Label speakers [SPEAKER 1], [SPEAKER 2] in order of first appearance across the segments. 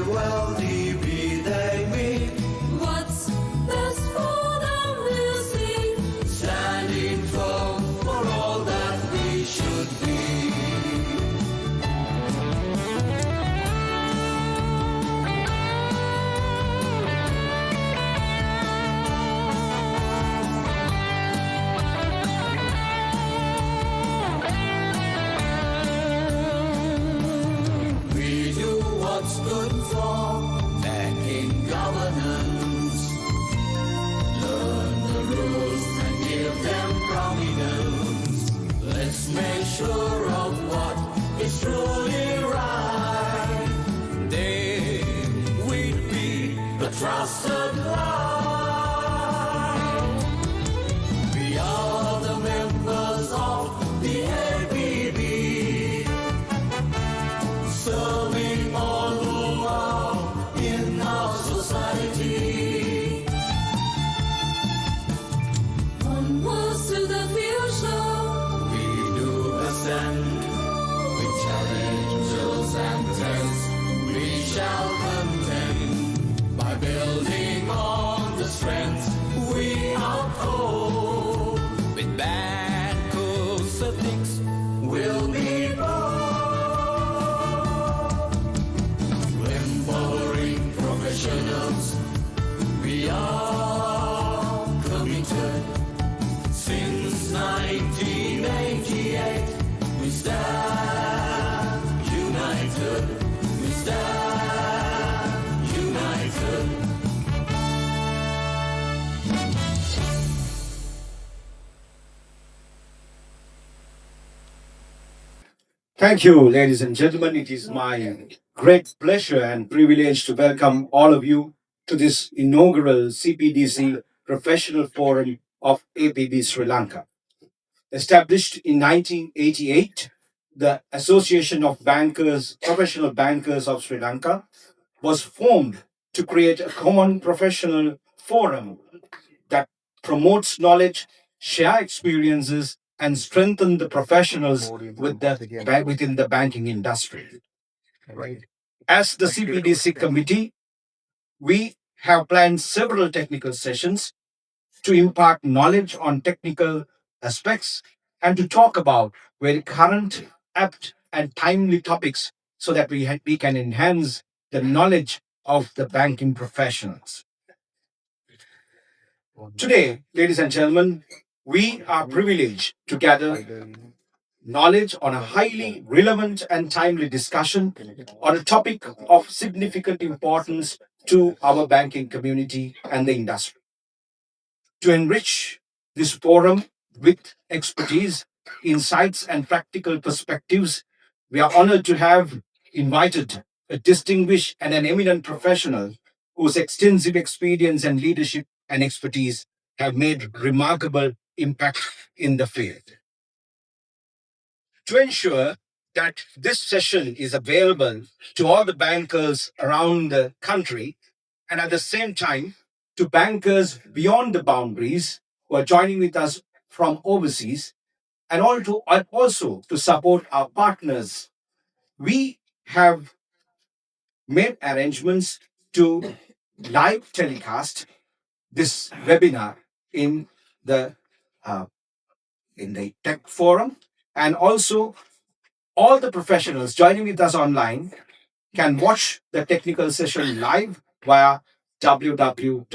[SPEAKER 1] well be they meet.
[SPEAKER 2] What's best for them we'll see.
[SPEAKER 1] Standing tall for all that we should be. We do what's good for banking governance. Learn the rules and give them prominence. Let's make sure of what is truly right. Then we'd be the trusted light. We are the members of the ABB, serving all who are in our society.
[SPEAKER 2] Onwards to the future.
[SPEAKER 1] We do ascend with challenges and tests. We shall contend by building on the strengths we uphold. With bankers' ethics, we'll be bold. Empowering professionals, we are committed. Since 1988, we stand united. We stand united.
[SPEAKER 3] Thank you, ladies and gentlemen. It is my great pleasure and privilege to welcome all of you to this inaugural CPDC Professional Forum of APB Sri Lanka. Established in 1988, the Association of Bankers, Professional Bankers of Sri Lanka was formed to create a common professional forum that promotes knowledge, share experiences, and strengthen the professionals within the banking industry. As the CPDC committee, we have planned several technical sessions to impart knowledge on technical aspects and to talk about very current, apt, and timely topics so that we can enhance the knowledge of the banking professionals. Today, ladies and gentlemen, we are privileged to gather knowledge on a highly relevant and timely discussion on a topic of significant importance to our banking community and the industry. To enrich this forum with expertise, insights, and practical perspectives, we are honored to have invited a distinguished and an eminent professional whose extensive experience and leadership and expertise have made remarkable impact in the field. To ensure that this session is available to all the bankers around the country and at the same time to bankers beyond the boundaries who are joining with us from overseas and also to support our partners, we have made arrangements to live telecast this webinar in the uh, in the tech forum, and also all the professionals joining with us online can watch the technical session live via www.apbsl.com.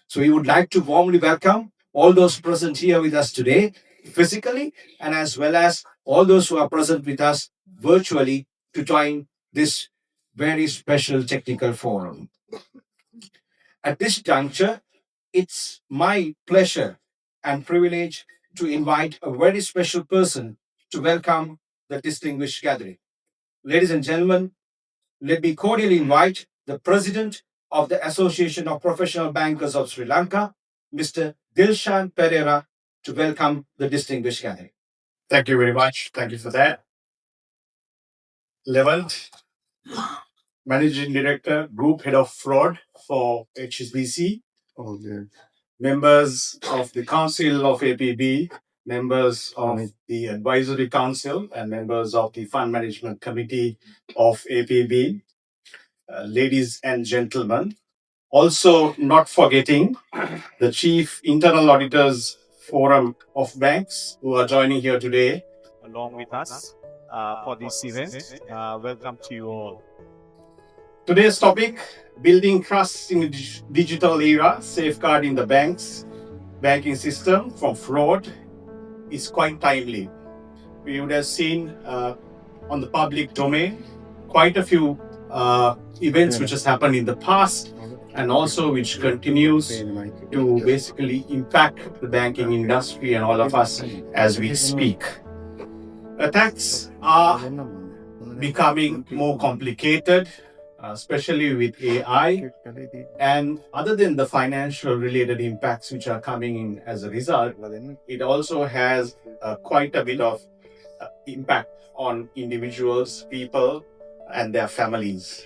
[SPEAKER 3] So we would like to warmly welcome all those present here with us today physically, and as well as all those who are present with us virtually to join this very special technical forum. At this juncture, it's my pleasure and privilege to invite a very special person to welcome the distinguished gathering. Ladies and gentlemen, let me cordially invite the President of the Association of Professional Bankers of Sri Lanka, Mr. Dilshan Pereira, to welcome the distinguished gathering.
[SPEAKER 4] Thank you very much. Thank you for that. Levant, Managing Director, Group Head of Fraud for HSBC, members of the Council of APB, members of the Advisory Council, and members of the Fund Management Committee of APB, ladies and gentlemen. Also, not forgetting the Chief Internal Auditors Forum of Banks who are joining here today along with us for this event. Welcome to you all. Today's topic, building trust in the digital era, safeguarding the banking system from fraud, is quite timely. We would have seen on the public domain quite a few events which has happened in the past and also which continues to basically impact the banking industry and all of us as we speak. Attacks are becoming more complicated, especially with AI. And other than the financial related impacts which are coming in as a result, it also has quite a bit of impact on individuals, people, and their families.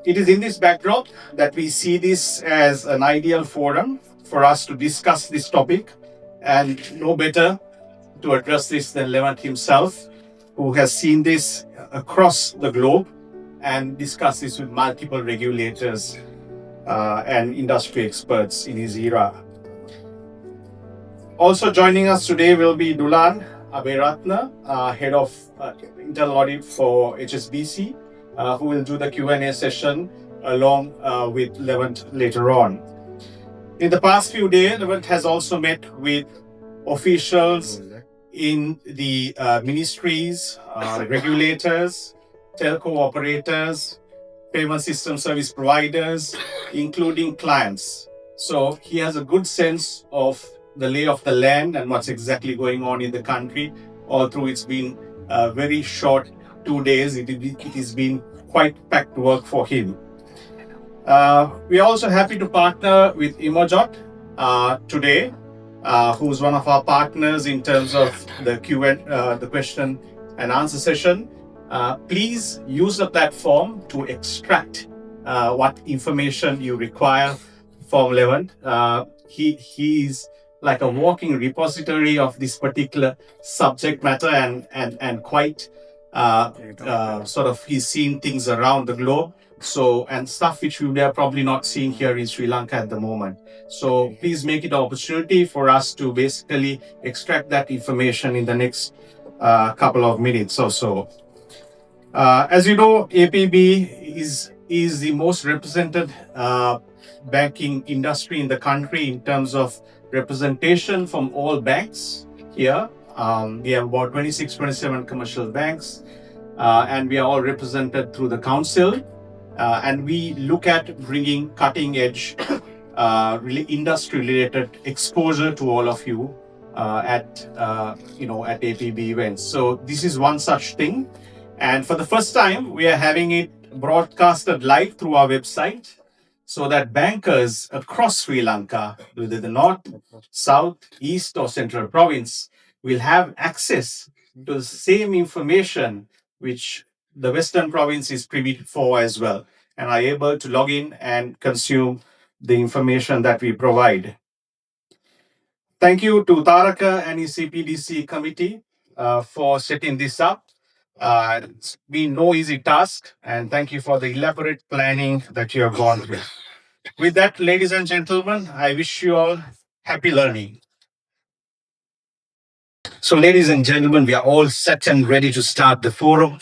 [SPEAKER 4] It is in this backdrop that we see this as an ideal forum for us to discuss this topic, and no better to address this than Levant himself, who has seen this across the globe and discussed this with multiple regulators and industry experts in his era. Also joining us today will be Dulan Aberatna, Head of Internal Audit for HSBC, who will do the Q&A session along with Levant later on. In the past few days, Levant has also met with officials in the ministries, regulators, telco operators, payment system service providers, including clients. So he has a good sense of the lay of the land and what's exactly going on in the country. Although it's been a very short 2 days, it has been quite packed work for him. We are also happy to partner with Imojot today, who's one of our partners in terms of the the question and answer session. Please use the platform to extract what information you require from Levant. He's like a walking repository of this particular subject matter and quite sort of he's seen things around the globe. So, and stuff which we are probably not seeing here in Sri Lanka at the moment. So please make it an opportunity for us to basically extract that information in the next couple of minutes or so. As you know, APB is the most represented banking industry in the country in terms of representation from all banks here. We have about 26, 27 commercial banks, and we are all represented through the council. And we look at bringing cutting edge, really industry related exposure to all of you at APB events. So this is one such thing. And for the first time, we are having it broadcasted live through our website so that bankers across Sri Lanka, whether the North, South, East, or Central Province, will have access to the same information which the Western Province is privy for as well, and are able to log in and consume the information that we provide. Thank you to Taraka and his CPDC committee for setting this up. It's been no easy task, and thank you for the elaborate planning that you have gone through. With that, ladies and gentlemen, I wish you all happy learning.
[SPEAKER 3] So, ladies and gentlemen, we are all set and ready to start the forum.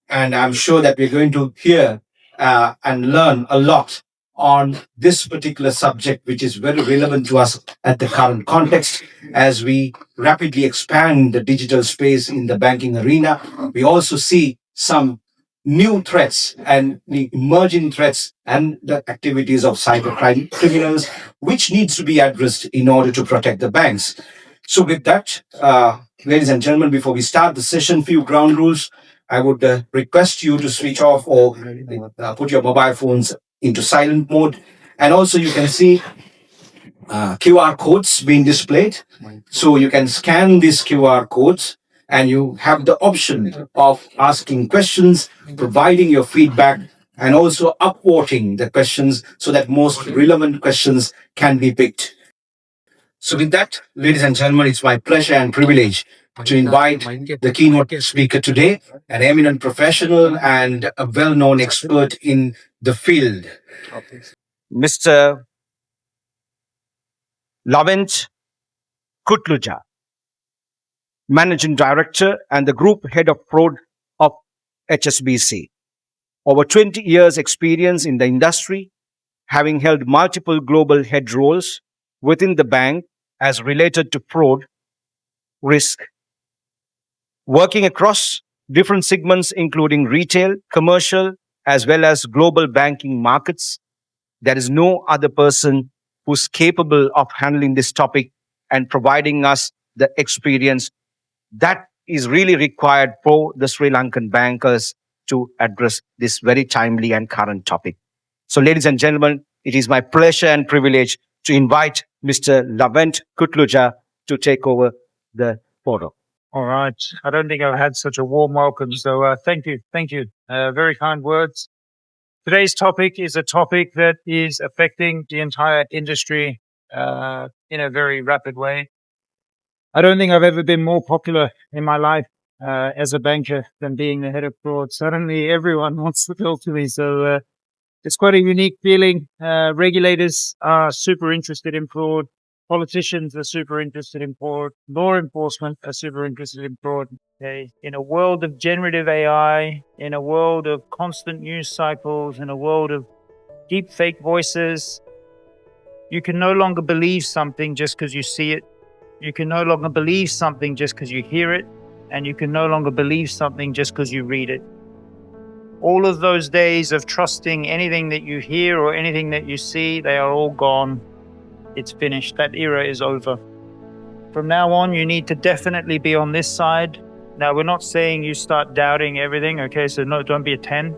[SPEAKER 3] And I'm sure that we're going to hear and learn a lot on this particular subject, which is very relevant to us at the current context as we rapidly expand the digital space in the banking arena. We also see some new threats and the emerging threats and the activities of cybercrime criminals, which needs to be addressed in order to protect the banks. So with that, ladies and gentlemen, before we start the session, few ground rules. I would request you to switch off or put your mobile phones into silent mode. And also you can see QR codes being displayed. So you can scan these QR codes and you have the option of asking questions, providing your feedback, and also upvoting the questions so that most relevant questions can be picked. So, with that, ladies and gentlemen, it's my pleasure and privilege to invite the keynote speaker today, an eminent professional and a well known expert in the field.
[SPEAKER 5] Mr. Lavent Kutluja, Managing Director and the Group Head of Fraud of HSBC. Over 20 years experience in the industry, having held multiple global head roles within the bank as related to fraud, risk, working across different segments including retail, commercial, as well as global banking markets. There is no other person who's capable of handling this topic and providing us the experience that is really required for the Sri Lankan bankers to address this very timely and current topic. So, ladies and gentlemen, it is my pleasure and privilege to invite Mr. Lavent Kutluja to take over the photo.
[SPEAKER 6] All right. I don't think I've had such a warm welcome. So thank you. Thank you. Very kind words. Today's topic is a topic that is affecting the entire industry in a very rapid way. I don't think I've ever been more popular in my life as a banker than being the head of fraud. Suddenly everyone wants to talk to me. So it's quite a unique feeling. Regulators are super interested in fraud. Politicians are super interested in fraud. Law enforcement are super interested in fraud. Okay. In a world of generative AI, in a world of constant news cycles, in a world of deep fake voices, you can no longer believe something just because you see it. You can no longer believe something just because you hear it. And you can no longer believe something just because you read it. All of those days of trusting anything that you hear or anything that you see, they are all gone. It's finished. That era is over. From now on, you need to definitely be on this side. Now, we're not saying you start doubting everything, okay? So no, don't be a 10.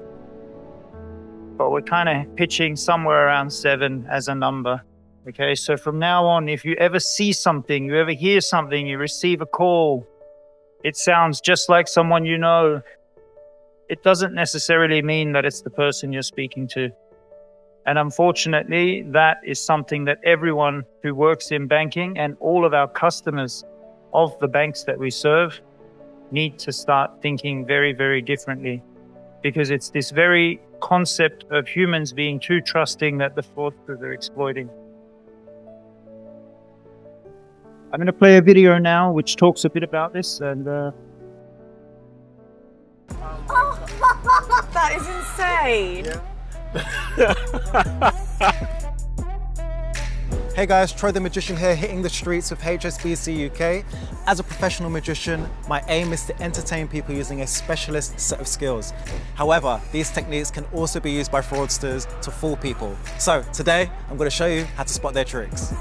[SPEAKER 6] But we're kind of pitching somewhere around 7 as a number, okay? So from now on, if you ever see something, you ever hear something, you receive a call, it sounds just like someone you know, it doesn't necessarily mean that it's the person you're speaking to. And unfortunately, that is something that everyone who works in banking and all of our customers of the banks that we serve need to start thinking very, very differently. Because it's this very concept of humans being too trusting that the fraudsters are exploiting. I'm going to play a video now which talks a bit about this and
[SPEAKER 2] That is insane.
[SPEAKER 7] Hey guys, Troy the Magician here, hitting the streets with HSBC UK. As a professional magician, my aim is to entertain people using a specialist set of skills. However, these techniques can also be used by fraudsters to fool people. So today, I'm going to show you how to spot their tricks.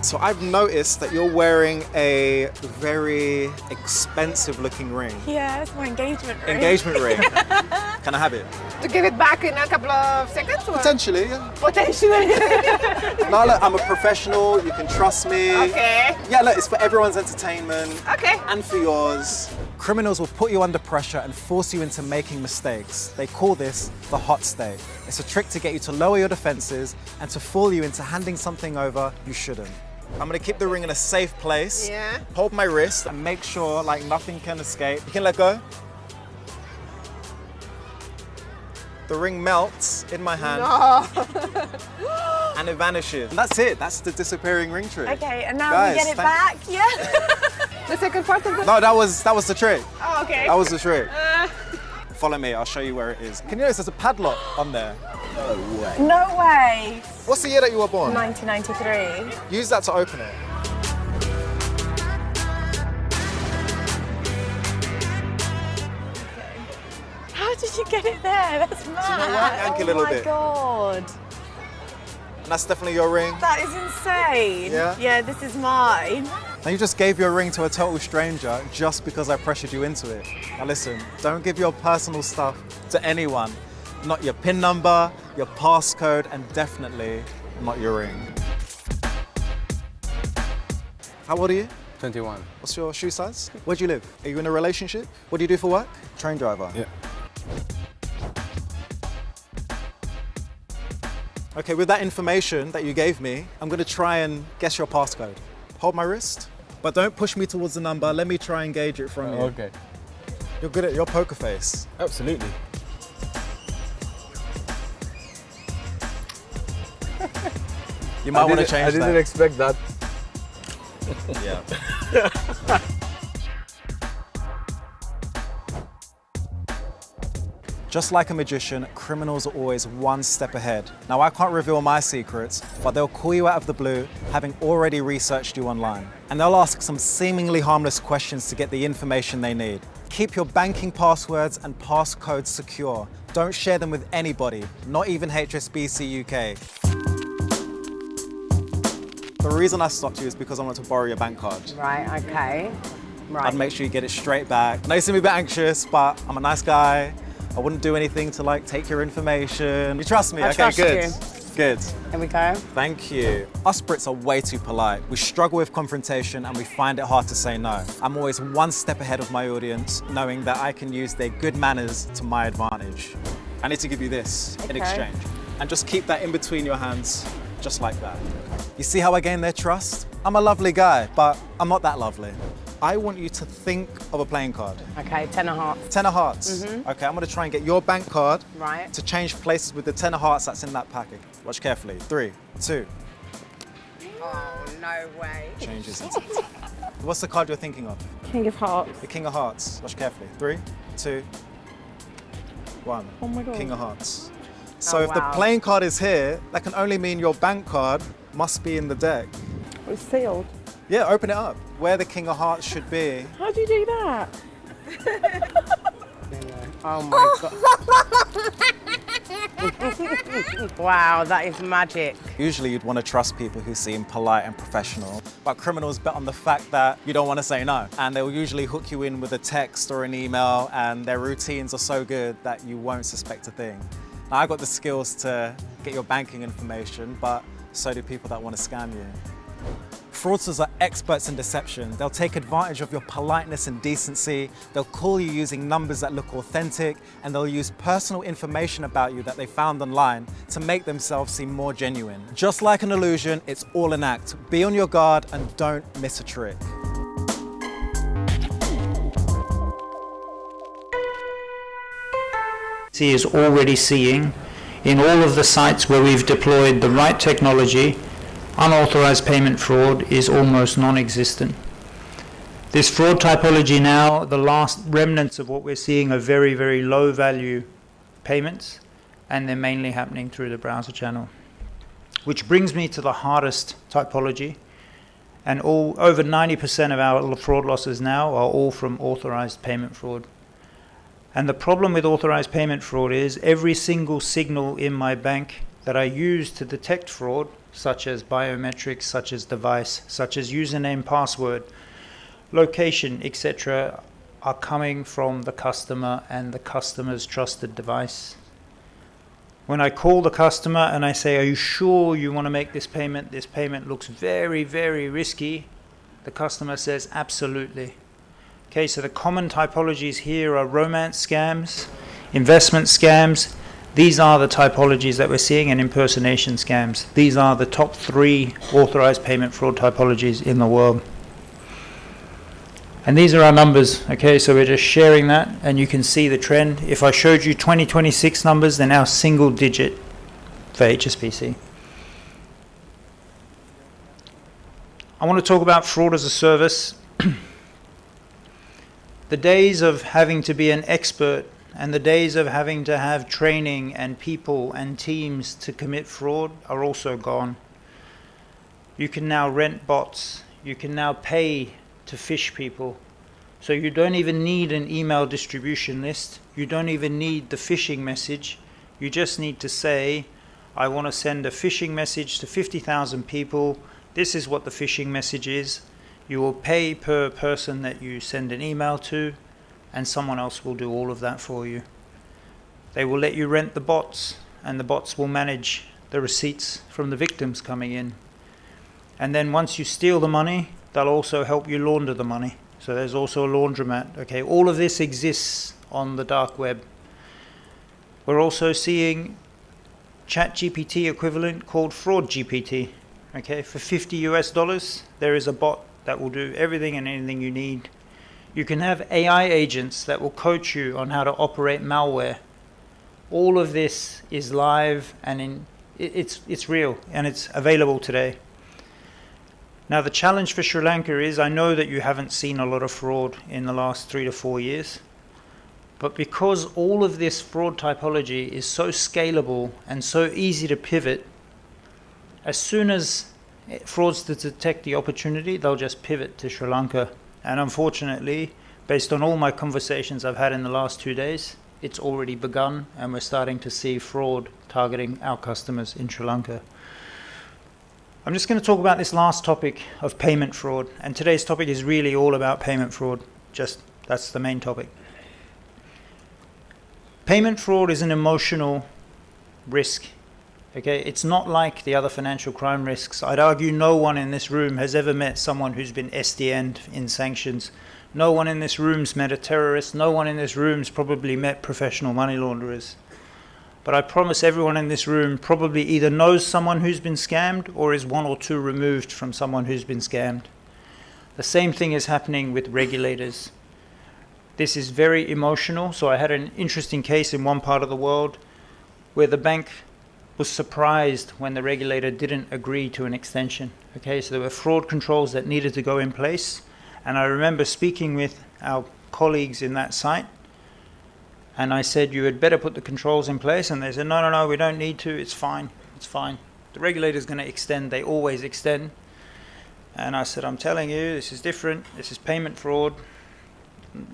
[SPEAKER 7] So I've noticed that you're wearing a very expensive looking ring.
[SPEAKER 2] Yeah, it's my engagement ring.
[SPEAKER 7] Engagement ring. Can I have it?
[SPEAKER 8] To give it back in a couple of seconds? Or?
[SPEAKER 7] Potentially, yeah.
[SPEAKER 8] Potentially.
[SPEAKER 7] No, look, I'm a professional, you can trust me.
[SPEAKER 8] Okay.
[SPEAKER 7] Yeah, look, it's for everyone's entertainment.
[SPEAKER 8] Okay.
[SPEAKER 7] And for yours. Criminals will put you under pressure and force you into making mistakes. They call this the hot stay. It's a trick to get you to lower your defenses and to fool you into handing something over you shouldn't. I'm gonna keep the ring in a safe place.
[SPEAKER 8] Yeah.
[SPEAKER 7] Hold my wrist and make sure like nothing can escape. You can let go. The ring melts in my hand.
[SPEAKER 8] No.
[SPEAKER 7] And it vanishes. And that's it. That's the disappearing ring trick.
[SPEAKER 2] Okay, and now
[SPEAKER 7] Guys,
[SPEAKER 2] we get it back, yeah?
[SPEAKER 8] The second part of the...
[SPEAKER 7] No, that was the trick.
[SPEAKER 8] Oh, okay.
[SPEAKER 7] That was the trick. Follow me, I'll show you where it is. Can you notice there's a padlock on there?
[SPEAKER 2] No way.
[SPEAKER 7] What's the year that you were born?
[SPEAKER 2] 1993.
[SPEAKER 7] Use that to open it.
[SPEAKER 2] How did you get it there? That's mad.
[SPEAKER 7] Yank a little
[SPEAKER 2] oh
[SPEAKER 7] bit.
[SPEAKER 2] my God.
[SPEAKER 7] And that's definitely your ring.
[SPEAKER 2] That is insane.
[SPEAKER 7] Yeah?
[SPEAKER 2] Yeah, this is mine.
[SPEAKER 7] And you just gave your ring to a total stranger just because I pressured you into it. Now listen, don't give your personal stuff to anyone. Not your PIN number, your passcode, and definitely not your ring. How old are you?
[SPEAKER 9] 21.
[SPEAKER 7] What's your shoe size? Where do you live? Are you in a relationship? What do you do for work? Train driver.
[SPEAKER 9] Yeah.
[SPEAKER 7] Okay, with that information that you gave me, I'm gonna try and guess your passcode. Hold my wrist, but don't push me towards the number. Let me try and gauge it from you.
[SPEAKER 9] Okay.
[SPEAKER 7] You're good at your poker face.
[SPEAKER 9] Absolutely.
[SPEAKER 7] You might want to change
[SPEAKER 9] I didn't
[SPEAKER 7] that.
[SPEAKER 9] expect that.
[SPEAKER 7] Yeah. Just like a magician, criminals are always one step ahead. Now, I can't reveal my secrets, but they'll call you out of the blue, having already researched you online. And they'll ask some seemingly harmless questions to get the information they need. Keep your banking passwords and passcodes secure. Don't share them with anybody, not even HSBC UK. The reason I stopped you is because I want to borrow your bank card.
[SPEAKER 8] Right, okay. Right.
[SPEAKER 7] I'd make sure you get it straight back. I know you seem a bit anxious, but I'm a nice guy. I wouldn't do anything to like take your information. You trust me?
[SPEAKER 8] I
[SPEAKER 7] okay,
[SPEAKER 8] trust
[SPEAKER 7] good.
[SPEAKER 8] you.
[SPEAKER 7] Good.
[SPEAKER 8] Here we go.
[SPEAKER 7] Thank you. Us Brits are way too polite. We struggle with confrontation and we find it hard to say no. I'm always one step ahead of my audience, knowing that I can use their good manners to my advantage. I need to give you this in
[SPEAKER 8] Okay.
[SPEAKER 7] exchange. And just keep that in between your hands, just like that. You see how I gain their trust? I'm a lovely guy, but I'm not that lovely. I want you to think of a playing card.
[SPEAKER 8] Okay, 10 of hearts.
[SPEAKER 7] 10 of hearts. Okay, I'm gonna try and get your bank card
[SPEAKER 8] Right.
[SPEAKER 7] to change places with the 10 of hearts that's in that packet. Watch carefully. 3, 2,
[SPEAKER 8] Oh, no way.
[SPEAKER 7] changes. What's the card you're thinking of?
[SPEAKER 8] King of hearts.
[SPEAKER 7] The King of Hearts. Watch carefully. 3, 2, 1.
[SPEAKER 8] Oh my God.
[SPEAKER 7] King of Hearts. So
[SPEAKER 8] Oh,
[SPEAKER 7] if the
[SPEAKER 8] wow.
[SPEAKER 7] playing card is here, that can only mean your bank card must be in the deck.
[SPEAKER 8] It's sealed.
[SPEAKER 7] Yeah, open it up. Where the King of Hearts should be.
[SPEAKER 8] How do you do that? Oh my God. Wow, that is magic.
[SPEAKER 7] Usually you'd want to trust people who seem polite and professional, but criminals bet on the fact that you don't want to say no. And they'll usually hook you in with a text or an email, and their routines are so good that you won't suspect a thing. Now, I've got the skills to get your banking information, but so do people that want to scam you. Fraudsters are experts in deception. They'll take advantage of your politeness and decency. They'll call you using numbers that look authentic, and they'll use personal information about you that they found online to make themselves seem more genuine. Just like an illusion, it's all an act. Be on your guard and don't miss a trick.
[SPEAKER 10] He is already seeing in all of the sites where we've deployed the right technology, unauthorized payment fraud is almost non-existent. This fraud typology now, the last remnants of what we're seeing are very, very low value payments, and they're mainly happening through the browser channel. Which brings me to the hardest typology, and over 90% of our fraud losses now are all from authorized payment fraud. And the problem with authorized payment fraud is every single signal in my bank that I use to detect fraud, such as biometrics, such as device, such as username, password, location, etc., are coming from the customer and the customer's trusted device. When I call the customer and I say, "Are you sure you want to make this payment? This payment looks very, very risky," the customer says, "Absolutely." Okay, so the common typologies here are romance scams, investment scams. These are the typologies that we're seeing, and impersonation scams. These are the top 3 authorized payment fraud typologies in the world. And these are our numbers, okay, so we're just sharing that, and you can see the trend. If I showed you 2026 numbers, they're now single digit for HSBC. I want to talk about fraud as a service. The days of having to be an expert and the days of having to have training and people and teams to commit fraud are also gone. You can now rent bots. You can now pay to phish people. So you don't even need an email distribution list. You don't even need the phishing message. You just need to say, "I want to send a phishing message to 50,000 people. This is what the phishing message is." You will pay per person that you send an email to, and someone else will do all of that for you. They will let you rent the bots, and the bots will manage the receipts from the victims coming in. And then once you steal the money, they'll also help you launder the money. So there's also a laundromat. Okay, all of this exists on the dark web. We're also seeing chat GPT equivalent called Fraud GPT. Okay, for $50 there is a bot that will do everything and anything you need. You can have AI agents that will coach you on how to operate malware. All of this is live and it's real and it's available today. Now the challenge for Sri Lanka is, I know that you haven't seen a lot of fraud in the last 3 to 4 years, but because all of this fraud typology is so scalable and so easy to pivot, as soon as fraudsters detect the opportunity, they'll just pivot to Sri Lanka. And unfortunately, based on all my conversations I've had in the last 2 days, it's already begun and we're starting to see fraud targeting our customers in Sri Lanka. I'm just going to talk about this last topic of payment fraud, and today's topic is really all about payment fraud. That's the main topic. Payment fraud is an emotional risk. Okay, it's not like the other financial crime risks. I'd argue no one in this room has ever met someone who's been SDN'd in sanctions. No one in this room's met a terrorist. No one in this room's probably met professional money launderers. But I promise everyone in this room probably either knows someone who's been scammed or is 1 or 2 removed from someone who's been scammed. The same thing is happening with regulators. This is very emotional. So I had an interesting case in one part of the world where the bank was surprised when the regulator didn't agree to an extension. Okay, so there were fraud controls that needed to go in place. And I remember speaking with our colleagues in that site, and I said, you had better put the controls in place. And they said, no, we don't need to. It's fine. It's fine. The regulator's going to extend. They always extend. And I said, I'm telling you, this is different. This is payment fraud.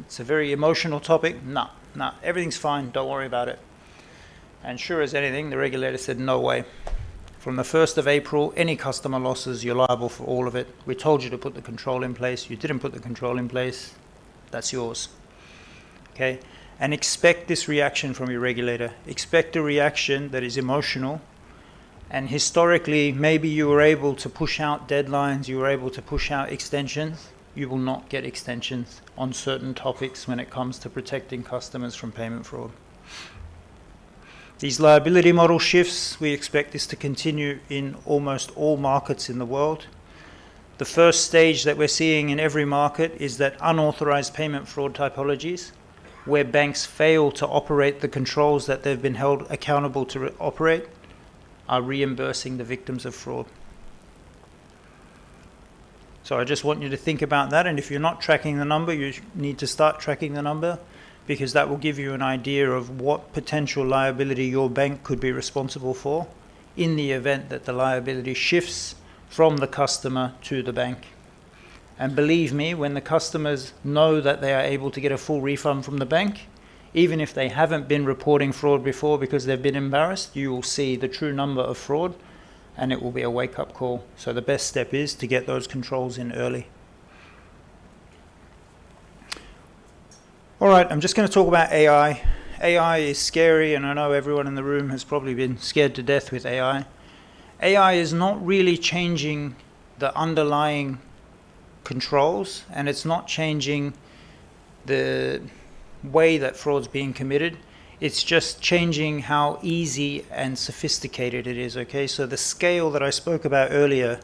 [SPEAKER 10] It's a very emotional topic. No, everything's fine. Don't worry about it. And sure as anything, the regulator said, no way. From the 1st of April, any customer losses, you're liable for all of it. We told you to put the control in place. You didn't put the control in place. That's yours. Okay? And expect this reaction from your regulator. Expect a reaction that is emotional. And historically, maybe you were able to push out deadlines. You were able to push out extensions. You will not get extensions on certain topics when it comes to protecting customers from payment fraud. These liability model shifts, we expect this to continue in almost all markets in the world. The first stage that we're seeing in every market is that unauthorized payment fraud typologies, where banks fail to operate the controls that they've been held accountable to operate, are reimbursing the victims of fraud. So I just want you to think about that, and if you're not tracking the number, you need to start tracking the number, because that will give you an idea of what potential liability your bank could be responsible for in the event that the liability shifts from the customer to the bank. And believe me, when the customers know that they are able to get a full refund from the bank, even if they haven't been reporting fraud before because they've been embarrassed, you will see the true number of fraud and it will be a wake-up call. So the best step is to get those controls in early. All right, I'm just going to talk about AI. AI is scary, and I know everyone in the room has probably been scared to death with AI. AI is not really changing the underlying controls, and it's not changing the way that fraud's being committed. It's just changing how easy and sophisticated it is, okay? So the scale that I spoke about earlier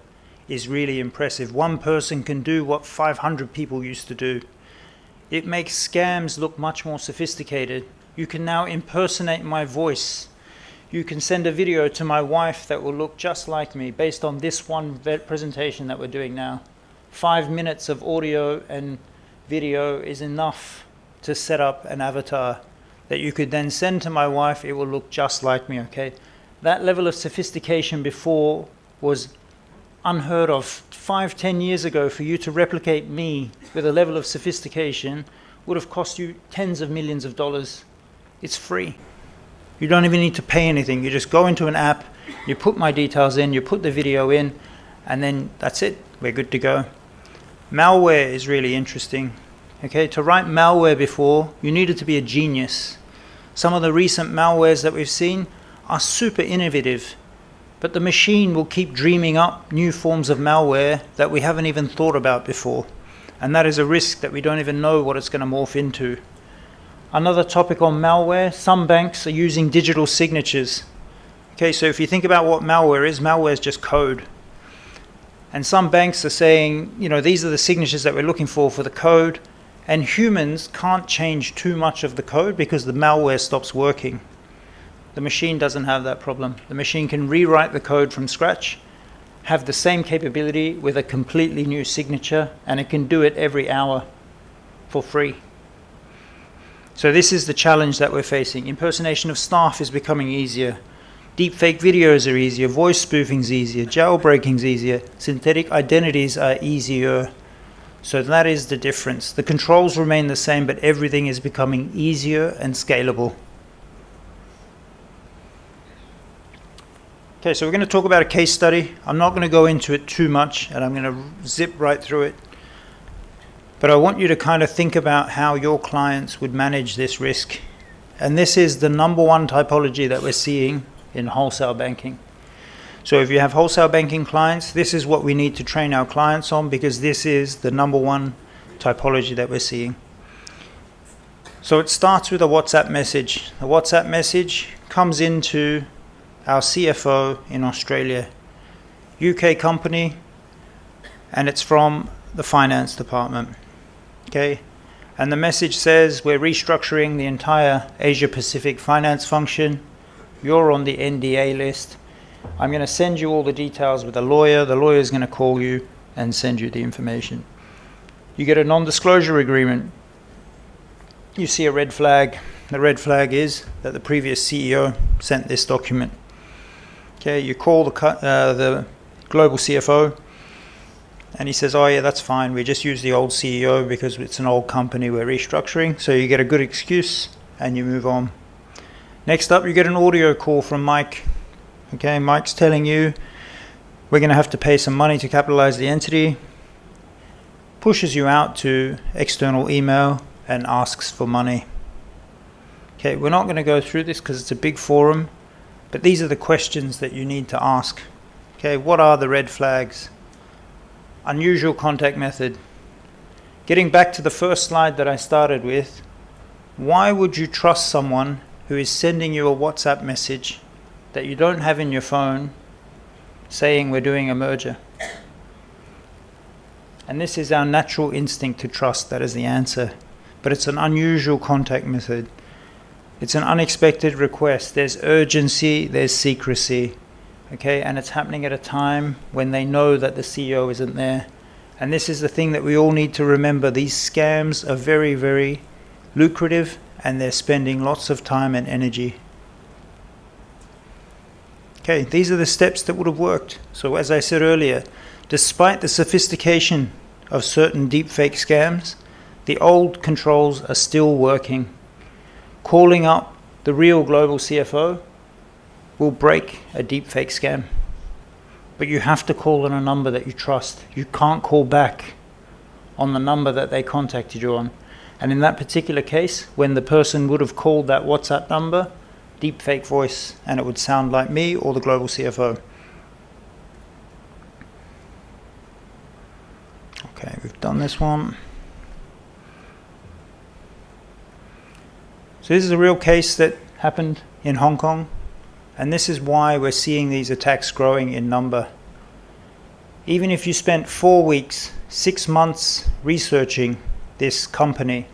[SPEAKER 10] is really impressive. One person can do what 500 people used to do. It makes scams look much more sophisticated. You can now impersonate my voice. You can send a video to my wife that will look just like me based on this one presentation that we're doing now. 5 minutes of audio and video is enough to set up an avatar that you could then send to my wife. It will look just like me, okay? That level of sophistication before was unheard of. 5-10 years ago, for you to replicate me with a level of sophistication would have cost you tens of millions of dollars. It's free. You don't even need to pay anything. You just go into an app, you put my details in, you put the video in, and then that's it. We're good to go. Malware is really interesting. Okay, to write malware before, you needed to be a genius. Some of the recent malwares that we've seen are super innovative, but the machine will keep dreaming up new forms of malware that we haven't even thought about before. And that is a risk that we don't even know what it's going to morph into. Another topic on malware, some banks are using digital signatures. Okay, so if you think about what malware is just code. And some banks are saying, these are the signatures that we're looking for the code, and humans can't change too much of the code because the malware stops working. The machine doesn't have that problem. The machine can rewrite the code from scratch, have the same capability with a completely new signature, and it can do it every hour for free. So this is the challenge that we're facing. Impersonation of staff is becoming easier. Deepfake videos are easier. Voice spoofing is easier. Jailbreaking is easier. Synthetic identities are easier. So that is the difference. The controls remain the same, but everything is becoming easier and scalable. Okay, so we're going to talk about a case study. I'm not going to go into it too much, and I'm going to zip right through it. But I want you to kind of think about how your clients would manage this risk. And this is the number one typology that we're seeing in wholesale banking. So if you have wholesale banking clients, this is what we need to train our clients on, because this is the number one typology that we're seeing. So it starts with a WhatsApp message. The WhatsApp message comes into our CFO in Australia, UK company, and it's from the finance department. Okay, and the message says, we're restructuring the entire Asia Pacific finance function. You're on the NDA list. I'm going to send you all the details with a lawyer. The lawyer is going to call you and send you the information. You get a non-disclosure agreement. You see a red flag. The red flag is that the previous CEO sent this document. Okay, you call the global CFO, and he says, oh yeah, that's fine. We just use the old CEO because it's an old company we're restructuring. So you get a good excuse and you move on. Next up, you get an audio call from Mike. Okay, Mike's telling you, we're going to have to pay some money to capitalize the entity. Pushes you out to external email and asks for money. Okay, we're not going to go through this because it's a big forum, but these are the questions that you need to ask. Okay, what are the red flags? Unusual contact method. Getting back to the first slide that I started with, why would you trust someone who is sending you a WhatsApp message that you don't have in your phone saying we're doing a merger? And this is our natural instinct to trust. That is the answer. But it's an unusual contact method. It's an unexpected request. There's urgency, there's secrecy. Okay, and it's happening at a time when they know that the CEO isn't there. And this is the thing that we all need to remember. These scams are very, very lucrative, and they're spending lots of time and energy. Okay, these are the steps that would have worked. So as I said earlier, despite the sophistication of certain deepfake scams, the old controls are still working. Calling up the real global CFO will break a deepfake scam. But you have to call on a number that you trust. You can't call back on the number that they contacted you on. And in that particular case, when the person would have called that WhatsApp number, deepfake voice, and it would sound like me or the global CFO. Okay, we've done this one. So this is a real case that happened in Hong Kong, and this is why we're seeing these attacks growing in number. Even if you spent 4 weeks, 6 months researching this company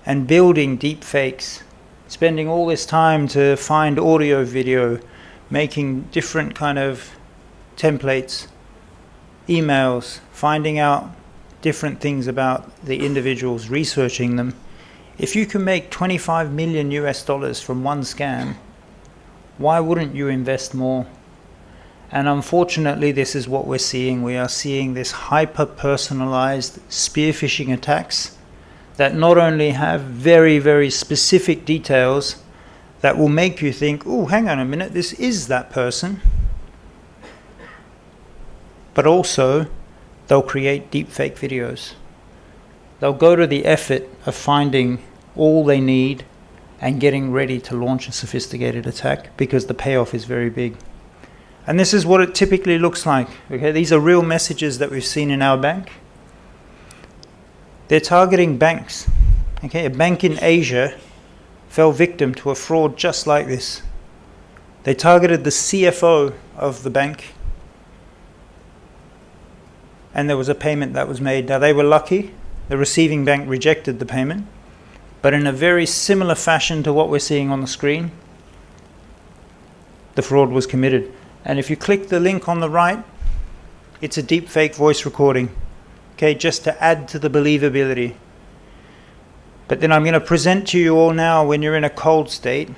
[SPEAKER 10] and building deep fakes, spending all this time to find audio, video, making different kind of templates, emails, finding out different things about the individuals, researching them. If you can make 25 million US dollars from one scam, why wouldn't you invest more? And unfortunately, this is what we're seeing. We are seeing this hyper-personalized spear phishing attacks that not only have very, very specific details that will make you think, oh, hang on a minute, this is that person. But also, they'll create deepfake videos. They'll go to the effort of finding all they need and getting ready to launch a sophisticated attack because the payoff is very big. And this is what it typically looks like. Okay, these are real messages that we've seen in our bank. They're targeting banks. Okay, a bank in Asia fell victim to a fraud just like this. They targeted the CFO of the bank, and there was a payment that was made. Now, they were lucky. The receiving bank rejected the payment, but in a very similar fashion to what we're seeing on the screen, the fraud was committed. And if you click the link on the right, it's a deep fake voice recording, okay, just to add to the believability. But then I'm going to present to you all now, when you're in a cold state,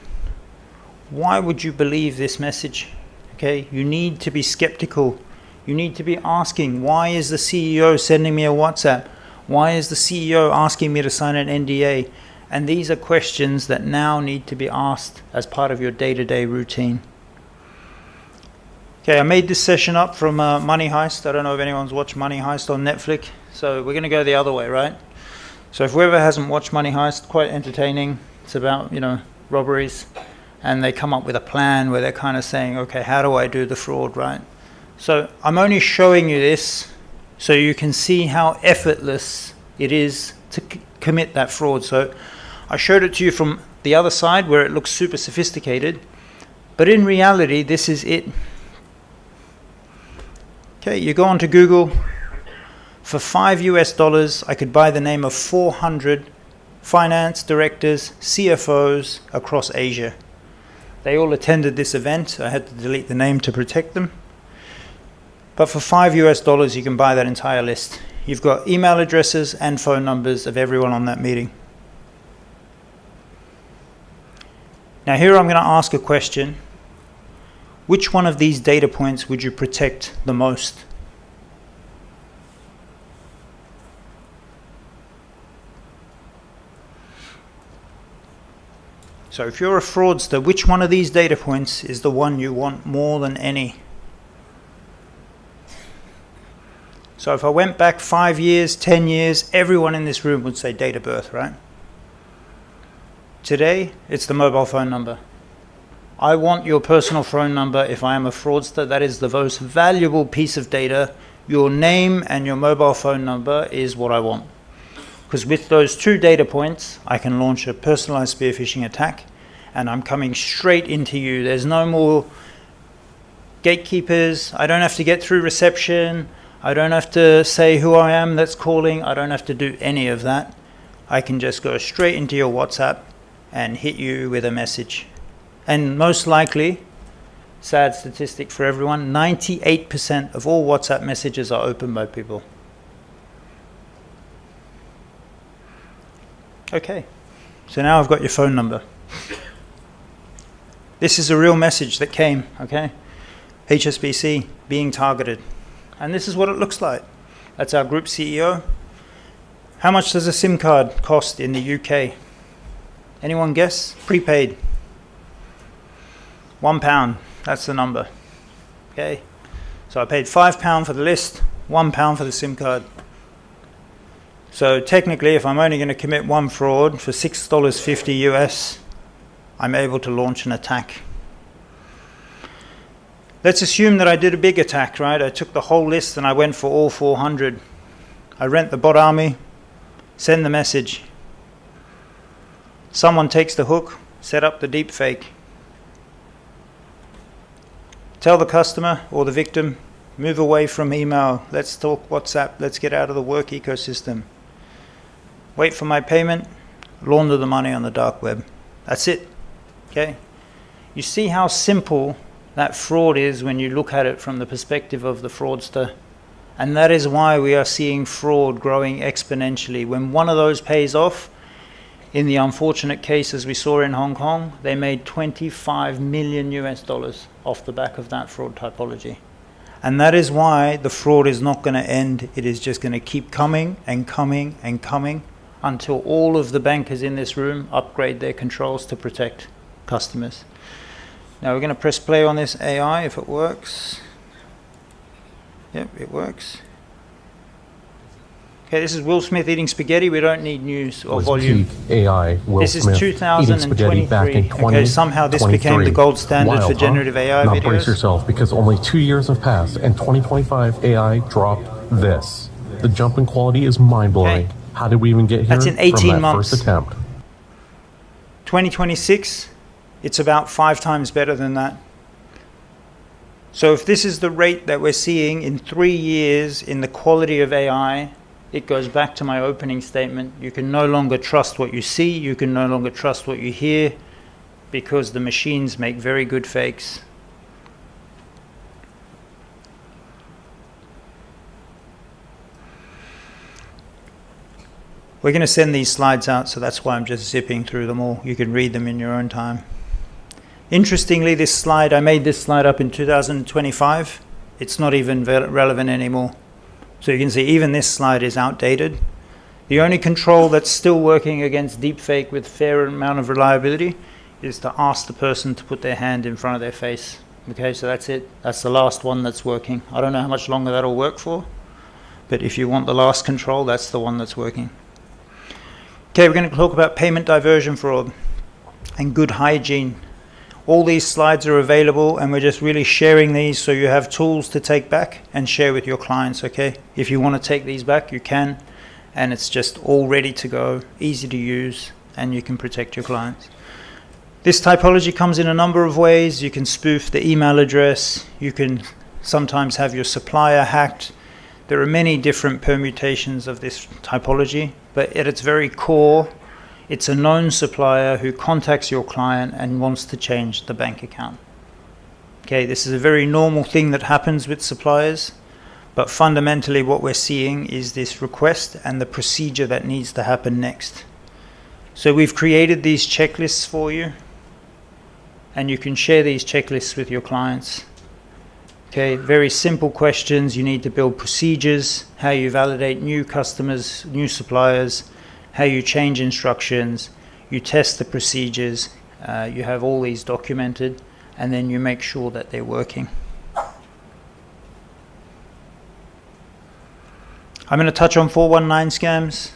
[SPEAKER 10] why would you believe this message? Okay, you need to be skeptical. You need to be asking, why is the CEO sending me a WhatsApp? Why is the CEO asking me to sign an NDA? And these are questions that now need to be asked as part of your day-to-day routine. Okay, I made this session up from Money Heist. I don't know if anyone's watched Money Heist on Netflix. So we're going to go the other way, right? So if whoever hasn't watched Money Heist, quite entertaining. It's about, robberies. And they come up with a plan where they're kind of saying, okay, how do I do the fraud, right? So I'm only showing you this so you can see how effortless it is to commit that fraud. So I showed it to you from the other side where it looks super sophisticated. But in reality, this is it. Okay, you go onto Google. For $5 I could buy the name of 400 finance directors, CFOs across Asia. They all attended this event. I had to delete the name to protect them. But for $5 you can buy that entire list. You've got email addresses and phone numbers of everyone on that meeting. Now here I'm going to ask a question. Which one of these data points would you protect the most? So if you're a fraudster, which one of these data points is the one you want more than any? So if I went back 5 years, 10 years, everyone in this room would say date of birth, right? Today, it's the mobile phone number. I want your personal phone number if I am a fraudster. That is the most valuable piece of data. Your name and your mobile phone number is what I want. Because with those two data points, I can launch a personalized spear phishing attack, and I'm coming straight into you. There's no more gatekeepers. I don't have to get through reception. I don't have to say who I am that's calling. I don't have to do any of that. I can just go straight into your WhatsApp and hit you with a message. And most likely, sad statistic for everyone, 98% of all WhatsApp messages are opened by people. Okay, so now I've got your phone number. This is a real message that came, okay? HSBC being targeted. And this is what it looks like. That's our group CEO. How much does a SIM card cost in the UK? Anyone guess? Prepaid. £1, that's the number. Okay, so I paid £5 for the list, £1 for the SIM card. So technically, if I'm only going to commit one fraud for $6.50 US, I'm able to launch an attack. Let's assume that I did a big attack, right? I took the whole list and I went for all 400. I rent the bot army, send the message. Someone takes the hook, set up the deep fake. Tell the customer or the victim, move away from email. Let's talk WhatsApp. Let's get out of the work ecosystem. Wait for my payment, launder the money on the dark web. That's it. Okay? You see how simple that fraud is when you look at it from the perspective of the fraudster. And that is why we are seeing fraud growing exponentially. When one of those pays off, in the unfortunate cases we saw in Hong Kong, they made $25 million US off the back of that fraud typology. And that is why the fraud is not going to end. It is just going to keep coming and coming and coming until all of the bankers in this room upgrade their controls to protect customers. Now we're going to press play on this AI if it works. Yep, it works. Okay, this is Will Smith eating spaghetti. We don't need news or volume.
[SPEAKER 9] AI, Will
[SPEAKER 10] This is
[SPEAKER 9] Smith eating spaghetti back in
[SPEAKER 10] 2023. Okay, somehow this became the gold standard for generative AI
[SPEAKER 9] Now
[SPEAKER 10] videos.
[SPEAKER 9] brace yourself, because only 2 years have passed, and 2025 AI dropped this. The jump in quality is mind-blowing.
[SPEAKER 10] Okay.
[SPEAKER 9] How did we even get here?
[SPEAKER 10] That's in 18
[SPEAKER 9] from that
[SPEAKER 10] months.
[SPEAKER 9] first attempt?
[SPEAKER 10] 2026, it's about 5 times better than that. So if this is the rate that we're seeing in 3 years in the quality of AI, it goes back to my opening statement. You can no longer trust what you see. You can no longer trust what you hear, because the machines make very good fakes. We're going to send these slides out, so that's why I'm just zipping through them all. You can read them in your own time. Interestingly, this slide, I made this slide up in 2025. It's not even relevant anymore. So you can see even this slide is outdated. The only control that's still working against deepfake with fair amount of reliability is to ask the person to put their hand in front of their face. Okay, so that's it. That's the last one that's working. I don't know how much longer that'll work for, but if you want the last control, that's the one that's working. Okay, we're going to talk about payment diversion fraud and good hygiene. All these slides are available, and we're just really sharing these so you have tools to take back and share with your clients, okay? If you want to take these back, you can, and it's just all ready to go, easy to use, and you can protect your clients. This typology comes in a number of ways. You can spoof the email address. You can sometimes have your supplier hacked. There are many different permutations of this typology, but at its very core, it's a known supplier who contacts your client and wants to change the bank account. Okay, this is a very normal thing that happens with suppliers, but fundamentally what we're seeing is this request and the procedure that needs to happen next. So we've created these checklists for you, and you can share these checklists with your clients. Okay, very simple questions. You need to build procedures, how you validate new customers, new suppliers, how you change instructions, you test the procedures, you have all these documented, and then you make sure that they're working. I'm going to touch on 419 scams.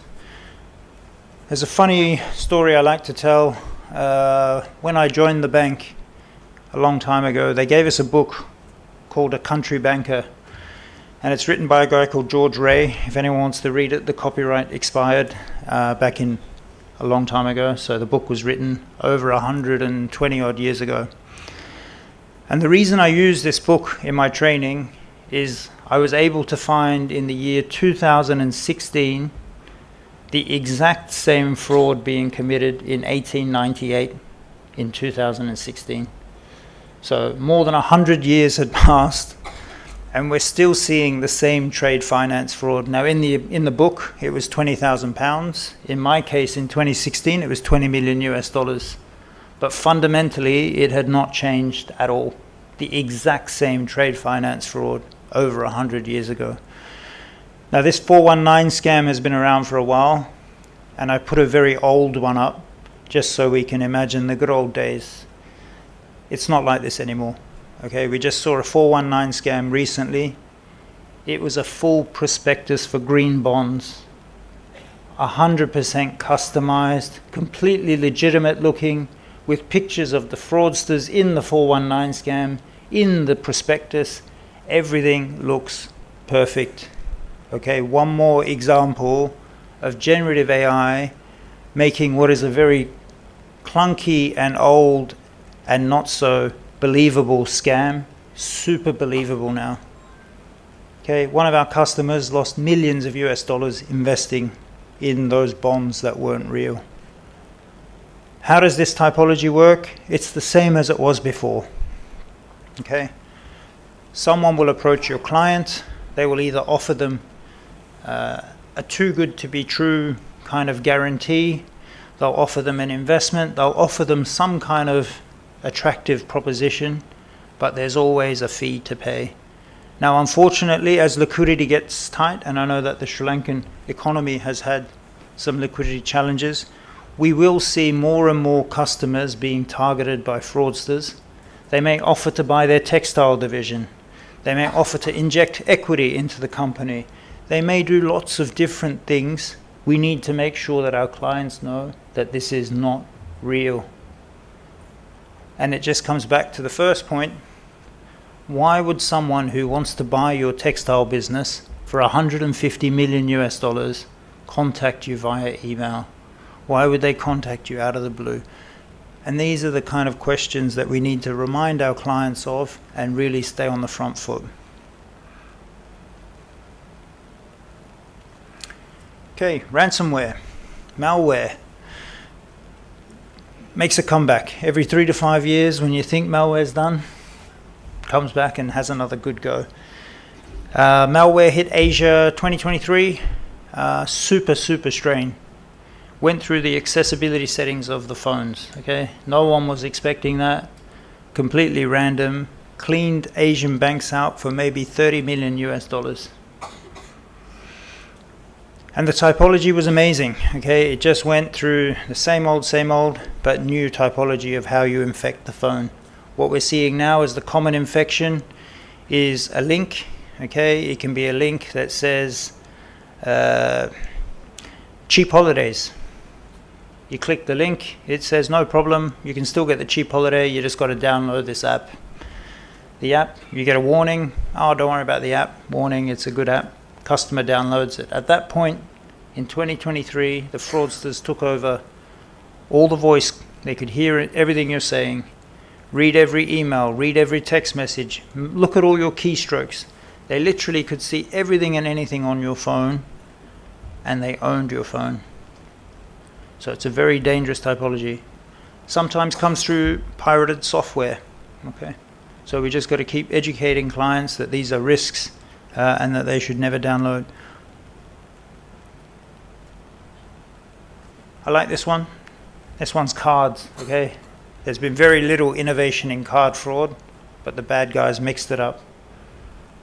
[SPEAKER 10] There's a funny story I like to tell. When I joined the bank a long time ago, they gave us a book called A Country Banker, and it's written by a guy called George Ray. If anyone wants to read it, the copyright expired back in a long time ago, so the book was written over 120 odd years ago. And the reason I use this book in my training is I was able to find in the year 2016 the exact same fraud being committed in 1898 in 2016. So more than 100 years had passed, and we're still seeing the same trade finance fraud. Now in the book, it was £20,000. In my case, in 2016, it was 20 million US dollars. But fundamentally, it had not changed at all. The exact same trade finance fraud over 100 years ago. Now this 419 scam has been around for a while, and I put a very old one up just so we can imagine the good old days. It's not like this anymore. Okay, we just saw a 419 scam recently. It was a full prospectus for green bonds, 100% customized, completely legitimate looking, with pictures of the fraudsters in the 419 scam, in the prospectus. Everything looks perfect. Okay, one more example of generative AI making what is a very clunky and old and not so believable scam super believable now. Okay, one of our customers lost millions of US dollars investing in those bonds that weren't real. How does this typology work? It's the same as it was before. Okay, someone will approach your client. They will either offer them a too good to be true kind of guarantee. They'll offer them an investment. They'll offer them some kind of attractive proposition, but there's always a fee to pay. Now, unfortunately, as liquidity gets tight, and I know that the Sri Lankan economy has had some liquidity challenges, we will see more and more customers being targeted by fraudsters. They may offer to buy their textile division. They may offer to inject equity into the company. They may do lots of different things. We need to make sure that our clients know that this is not real. And it just comes back to the first point. Why would someone who wants to buy your textile business for 150 million US dollars contact you via email? Why would they contact you out of the blue? And these are the kind of questions that we need to remind our clients of and really stay on the front foot. Okay, ransomware, malware. Makes a comeback. Every 3 to 5 years when you think malware's done, comes back and has another good go. Malware hit Asia 2023, super strain. Went through the accessibility settings of the phones, okay? No one was expecting that. Completely random. Cleaned Asian banks out for maybe 30 million US dollars. And the typology was amazing, okay? It just went through the same old, but new typology of how you infect the phone. What we're seeing now is the common infection is a link, okay? It can be a link that says cheap holidays. You click the link, it says no problem, you can still get the cheap holiday, you just got to download this app. The app, you get a warning, oh, don't worry about the app, warning, it's a good app. Customer downloads it. At that point in 2023, the fraudsters took over all the voice. They could hear everything you're saying, read every email, read every text message, look at all your keystrokes. They literally could see everything and anything on your phone, and they owned your phone. So it's a very dangerous typology. Sometimes comes through pirated software, okay? So we just got to keep educating clients that these are risks and that they should never download. I like this one. This one's cards, okay? There's been very little innovation in card fraud, but the bad guys mixed it up.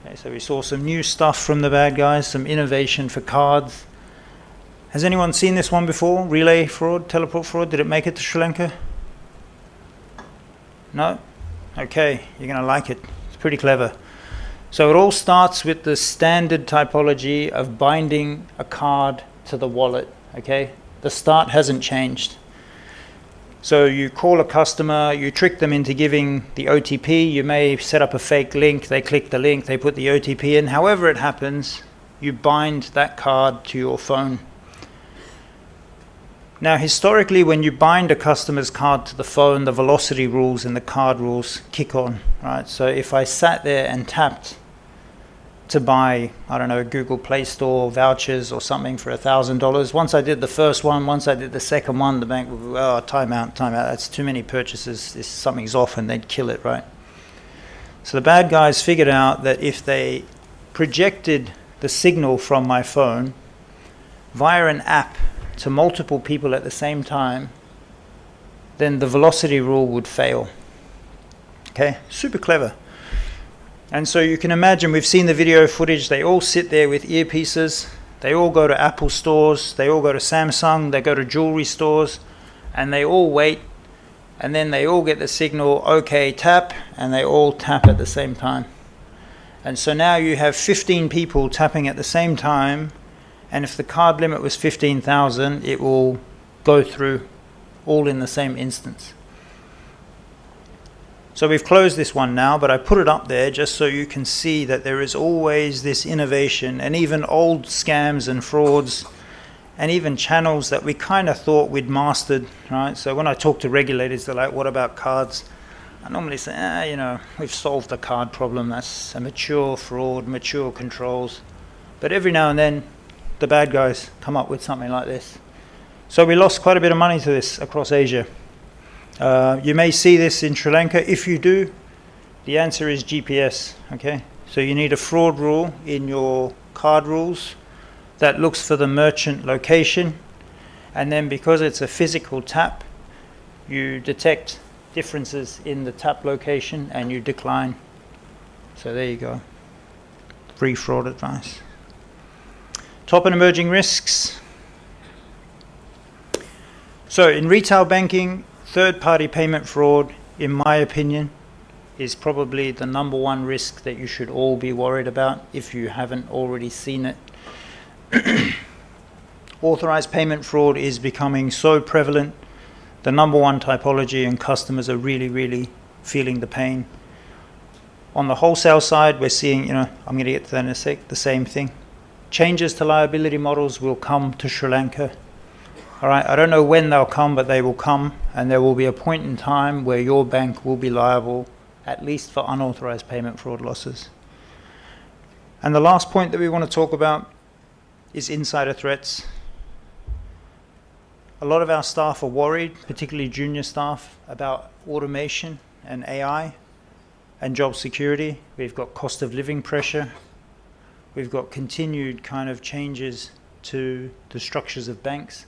[SPEAKER 10] Okay, so we saw some new stuff from the bad guys, some innovation for cards. Has anyone seen this one before? Relay fraud, teleport fraud, did it make it to Sri Lanka? No? Okay, you're gonna like it. It's pretty clever. So it all starts with the standard typology of binding a card to the wallet, okay? The start hasn't changed. So you call a customer, you trick them into giving the OTP, you may set up a fake link, they click the link, they put the OTP in, however it happens, you bind that card to your phone. Now historically when you bind a customer's card to the phone, the velocity rules and the card rules kick on, right? So if I sat there and tapped to buy, I don't know, Google Play Store vouchers or something for $1,000, once I did the first one, once I did the second one, the bank would go, oh, time out, that's too many purchases, something's off, and they'd kill it, right? So the bad guys figured out that if they projected the signal from my phone via an app to multiple people at the same time, then the velocity rule would fail. Okay, super clever. And so you can imagine, we've seen the video footage, they all sit there with earpieces, they all go to Apple stores, they all go to Samsung, they go to jewelry stores, and they all wait, and then they all get the signal, okay, tap, and they all tap at the same time. And so now you have 15 people tapping at the same time, and if the card limit was 15,000, it will go through all in the same instance. So we've closed this one now, but I put it up there just so you can see that there is always this innovation, and even old scams and frauds and even channels that we kind of thought we'd mastered, right? So when I talk to regulators, they're like, what about cards? I normally say, you know, we've solved the card problem. That's a mature fraud, mature controls. But every now and then, the bad guys come up with something like this. So we lost quite a bit of money to this across Asia. You may see this in Sri Lanka. If you do, the answer is GPS, okay? So you need a fraud rule in your card rules that looks for the merchant location, and then because it's a physical tap, you detect differences in the tap location and you decline. So there you go. Free fraud advice. Top and emerging risks. So in retail banking, third-party payment fraud, in my opinion, is probably the number one risk that you should all be worried about if you haven't already seen it. Authorized payment fraud is becoming so prevalent, the number one typology, and customers are really feeling the pain. On the wholesale side, we're seeing, you know, I'm going to get to that in a sec, the same thing. Changes to liability models will come to Sri Lanka. All right, I don't know when they'll come, but they will come, and there will be a point in time where your bank will be liable, at least for unauthorized payment fraud losses. And the last point that we want to talk about is insider threats. A lot of our staff are worried, particularly junior staff, about automation and AI and job security. We've got cost of living pressure. We've got continued kind of changes to the structures of banks.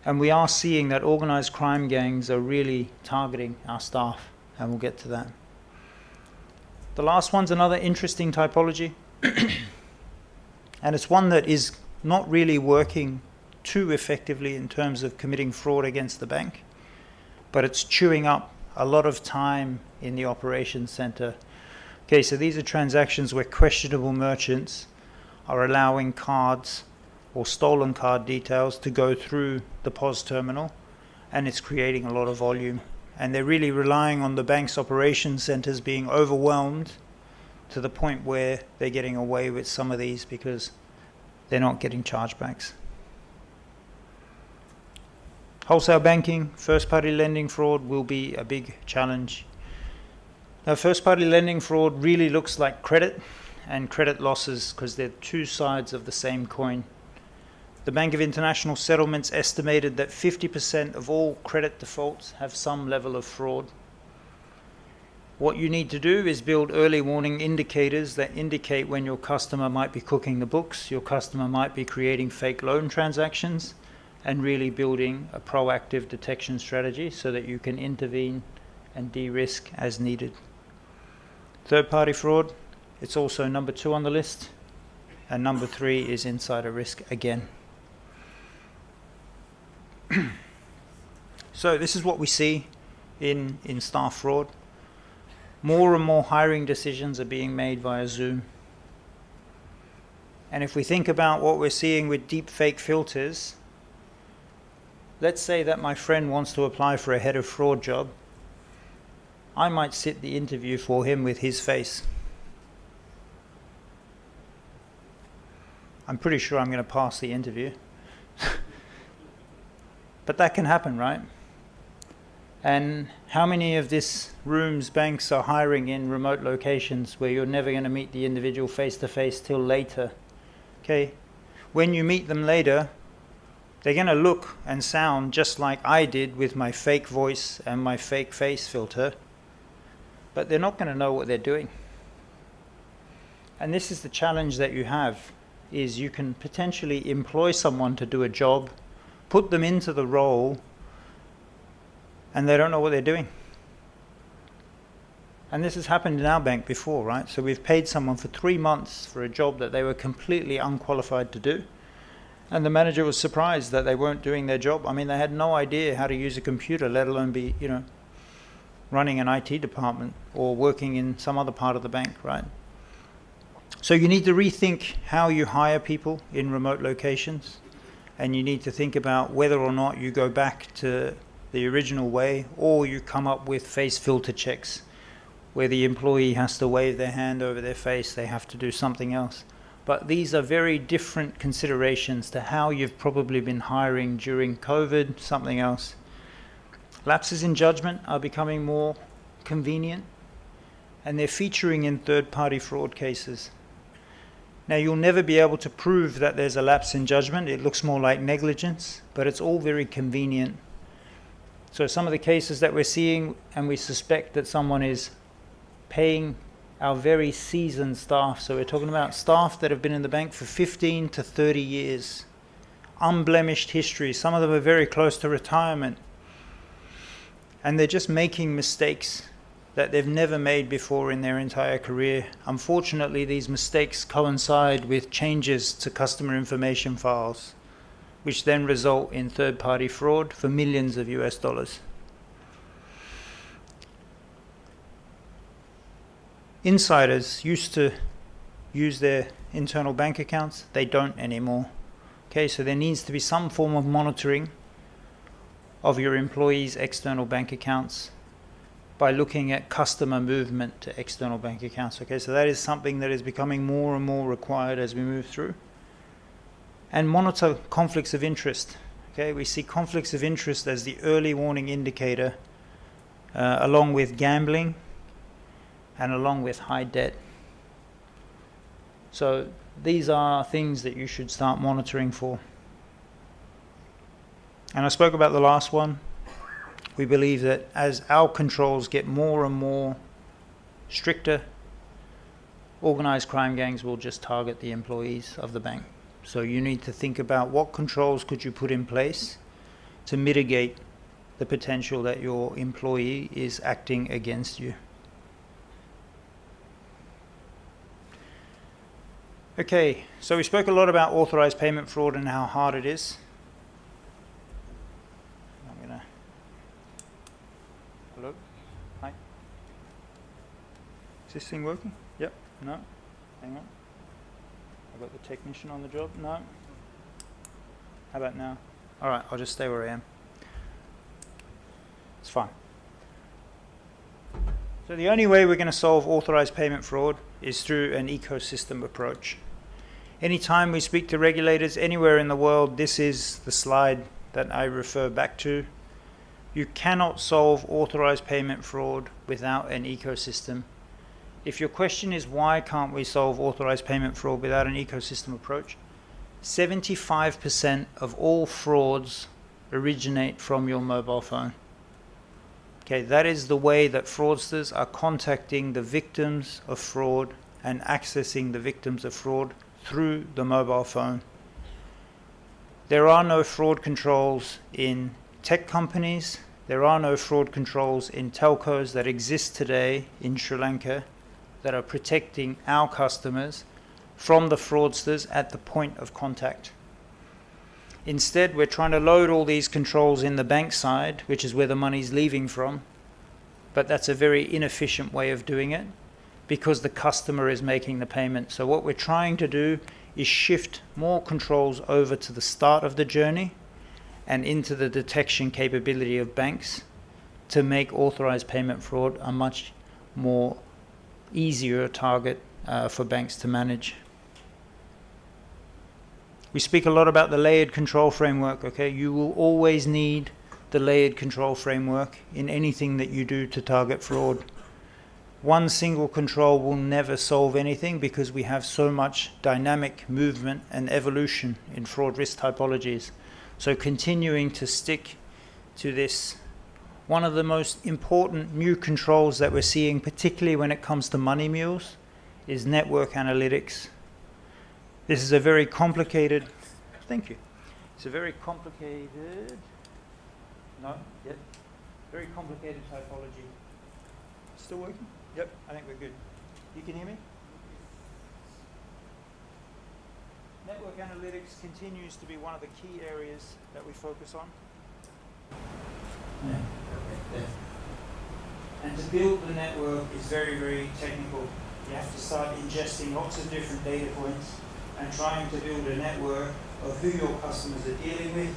[SPEAKER 10] And we are seeing that organized crime gangs are really targeting our staff, and we'll get to that. The last one's another interesting typology, and it's one that is not really working too effectively in terms of committing fraud against the bank, but it's chewing up a lot of time in the operations center. Okay, so these are transactions where questionable merchants are allowing cards or stolen card details to go through the POS terminal, and it's creating a lot of volume. And they're really relying on the bank's operations centers being overwhelmed to the point where they're getting away with some of these because they're not getting chargebacks. Wholesale banking, first-party lending fraud will be a big challenge. Now, first-party lending fraud really looks like credit and credit losses because they're two sides of the same coin. The Bank of International Settlements estimated that 50% of all credit defaults have some level of fraud. What you need to do is build early warning indicators that indicate when your customer might be cooking the books, your customer might be creating fake loan transactions, and really building a proactive detection strategy so that you can intervene and de-risk as needed. Third-party fraud, it's also number 2 on the list, and number 3 is insider risk again. So this is what we see in staff fraud. More and more hiring decisions are being made via Zoom. And if we think about what we're seeing with deep fake filters, let's say that my friend wants to apply for a head of fraud job. I might sit the interview for him with his face. I'm pretty sure I'm going to pass the interview. But that can happen, right? And how many of these rooms banks are hiring in remote locations where you're never going to meet the individual face to face till later? Okay, when you meet them later, they're going to look and sound just like I did with my fake voice and my fake face filter, but they're not going to know what they're doing. And this is the challenge that you have, is you can potentially employ someone to do a job, put them into the role, and they don't know what they're doing. And this has happened in our bank before, right? So we've paid someone for 3 months for a job that they were completely unqualified to do. And the manager was surprised that they weren't doing their job. I mean, they had no idea how to use a computer, let alone be, running an IT department or working in some other part of the bank, right? So you need to rethink how you hire people in remote locations. And you need to think about whether or not you go back to the original way or you come up with face filter checks where the employee has to wave their hand over their face, they have to do something else. But these are very different considerations to how you've probably been hiring during COVID, something else. Lapses in judgment are becoming more convenient, and they're featuring in third-party fraud cases. Now, you'll never be able to prove that there's a lapse in judgment. It looks more like negligence, but it's all very convenient. So some of the cases that we're seeing, and we suspect that someone is paying our very seasoned staff. So we're talking about staff that have been in the bank for 15 to 30 years. Unblemished history. Some of them are very close to retirement. And they're just making mistakes that they've never made before in their entire career. Unfortunately, these mistakes coincide with changes to customer information files, which then result in third-party fraud for millions of US dollars. Insiders used to use their internal bank accounts. They don't anymore. Okay, so there needs to be some form of monitoring of your employees' external bank accounts by looking at customer movement to external bank accounts. Okay, so that is something that is becoming more and more required as we move through. And monitor conflicts of interest. Okay, we see conflicts of interest as the early warning indicator, along with gambling and along with high debt. So these are things that you should start monitoring for. And I spoke about the last one. We believe that as our controls get more and more stricter, organized crime gangs will just target the employees of the bank. So you need to think about what controls could you put in place to mitigate the potential that your employee is acting against you. Okay, so we spoke a lot about authorized payment fraud and how hard it is. Hello? Hi? Is this thing working? Yep. No? Hang on. I've got the technician on the job. No? How about now? Alright, I'll just stay where I am. It's fine. So the only way we're going to solve authorized payment fraud is through an ecosystem approach. Anytime we speak to regulators anywhere in the world, this is the slide that I refer back to. You cannot solve authorized payment fraud without an ecosystem. If your question is why can't we solve authorized payment fraud without an ecosystem approach, 75% of all frauds originate from your mobile phone. Okay, that is the way that fraudsters are contacting the victims of fraud and accessing the victims of fraud through the mobile phone. There are no fraud controls in tech companies. There are no fraud controls in telcos that exist today in Sri Lanka that are protecting our customers from the fraudsters at the point of contact. Instead, we're trying to load all these controls in the bank side, which is where the money's leaving from, but that's a very inefficient way of doing it because the customer is making the payment. So what we're trying to do is shift more controls over to the start of the journey and into the detection capability of banks to make authorized payment fraud a much more easier target for banks to manage. We speak a lot about the layered control framework, okay? You will always need the layered control framework in anything that you do to target fraud. One single control will never solve anything because we have so much dynamic movement and evolution in fraud risk typologies. So continuing to stick to this, one of the most important new controls that we're seeing, particularly when it comes to money mules, is network analytics. This is a very complicated, thank you. It's a very complicated, very complicated typology. Still working? Yep, I think we're good. You can hear me? Network analytics continues to be one of the key areas that we focus on. And to build the network is very, very technical. You have to start ingesting lots of different data points and trying to build a network of who your customers are dealing with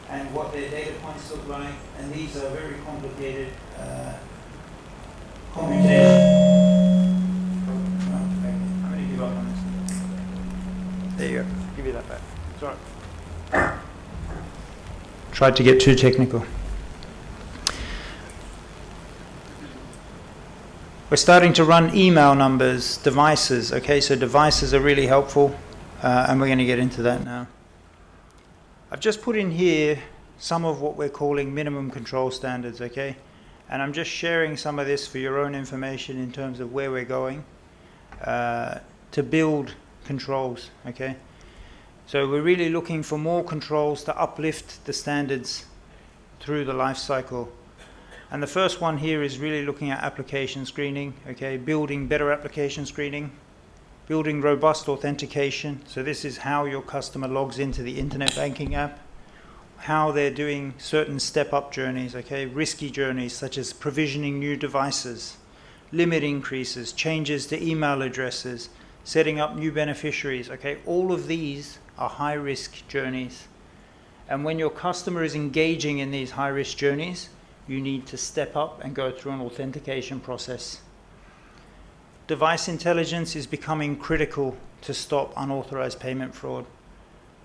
[SPEAKER 10] and what their data points look like. And these are very complicated computations. I'm going to give up on this. There you go. Give you that back. It's all right. Tried to get too technical. We're starting to run email numbers, devices, okay, so devices are really helpful, and we're going to get into that now. I've just put in here some of what we're calling minimum control standards, okay, and I'm just sharing some of this for your own information in terms of where we're going to build controls, okay. So we're really looking for more controls to uplift the standards through the life cycle. And the first one here is really looking at application screening, okay, building better application screening, building robust authentication. So this is how your customer logs into the internet banking app, how they're doing certain step-up journeys, okay, risky journeys such as provisioning new devices, limit increases, changes to email addresses, setting up new beneficiaries, okay. All of these are high-risk journeys. And when your customer is engaging in these high-risk journeys, you need to step up and go through an authentication process. Device intelligence is becoming critical to stop unauthorized payment fraud.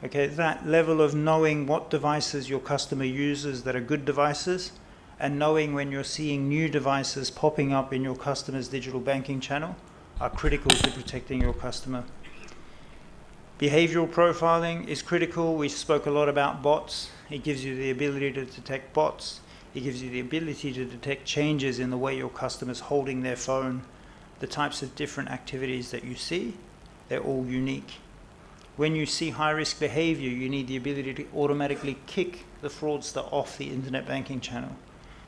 [SPEAKER 10] Okay, that level of knowing what devices your customer uses that are good devices, and knowing when you're seeing new devices popping up in your customer's digital banking channel are critical to protecting your customer. Behavioral profiling is critical. We spoke a lot about bots. It gives you the ability to detect bots. It gives you the ability to detect changes in the way your customer's holding their phone, the types of different activities that you see. They're all unique. When you see high-risk behavior, you need the ability to automatically kick the fraudster off the internet banking channel.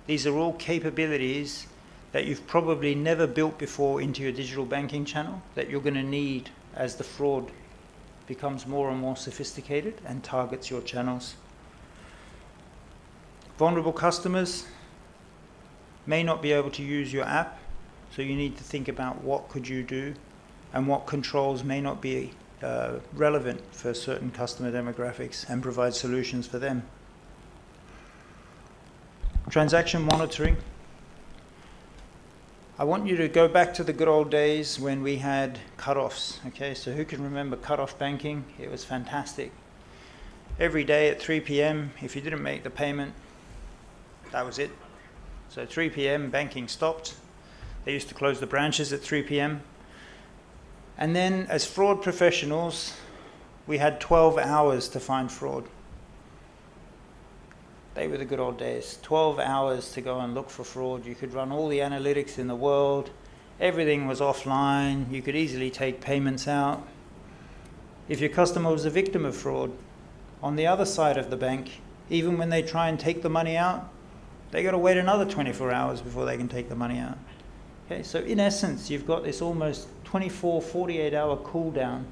[SPEAKER 10] These are all capabilities that you've probably never built before into your digital banking channel that you're going to need as the fraud becomes more and more sophisticated and targets your channels. Vulnerable customers may not be able to use your app, so you need to think about what could you do and what controls may not be relevant for certain customer demographics and provide solutions for them. Transaction monitoring. I want you to go back to the good old days when we had cutoffs. Okay, so who can remember cutoff banking? It was fantastic. Every day at 3 p.m., if you didn't make the payment, that was it. So 3 p.m., banking stopped. They used to close the branches at 3 p.m. And then as fraud professionals, we had 12 hours to find fraud. They were the good old days. 12 hours to go and look for fraud. You could run all the analytics in the world. Everything was offline. You could easily take payments out. If your customer was a victim of fraud, on the other side of the bank, even when they try and take the money out, they got to wait another 24 hours before they can take the money out. Okay, so in essence, you've got this almost 24, 48-hour cool down.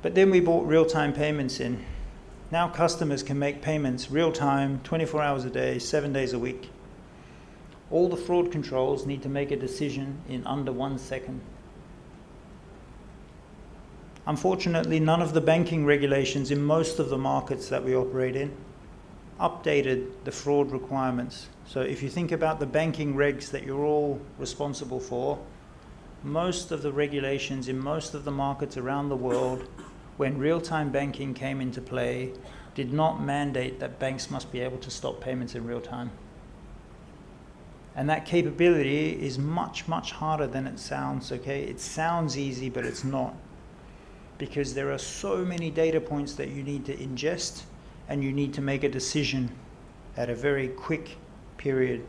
[SPEAKER 10] But then we brought real-time payments in. Now customers can make payments real-time, 24 hours a day, 7 days a week. All the fraud controls need to make a decision in under 1 second. Unfortunately, none of the banking regulations in most of the markets that we operate in updated the fraud requirements. So if you think about the banking regs that you're all responsible for, most of the regulations in most of the markets around the world, when real-time banking came into play, did not mandate that banks must be able to stop payments in real time. And that capability is much, much harder than it sounds, okay? It sounds easy, but it's not. Because there are so many data points that you need to ingest, and you need to make a decision at a very quick period.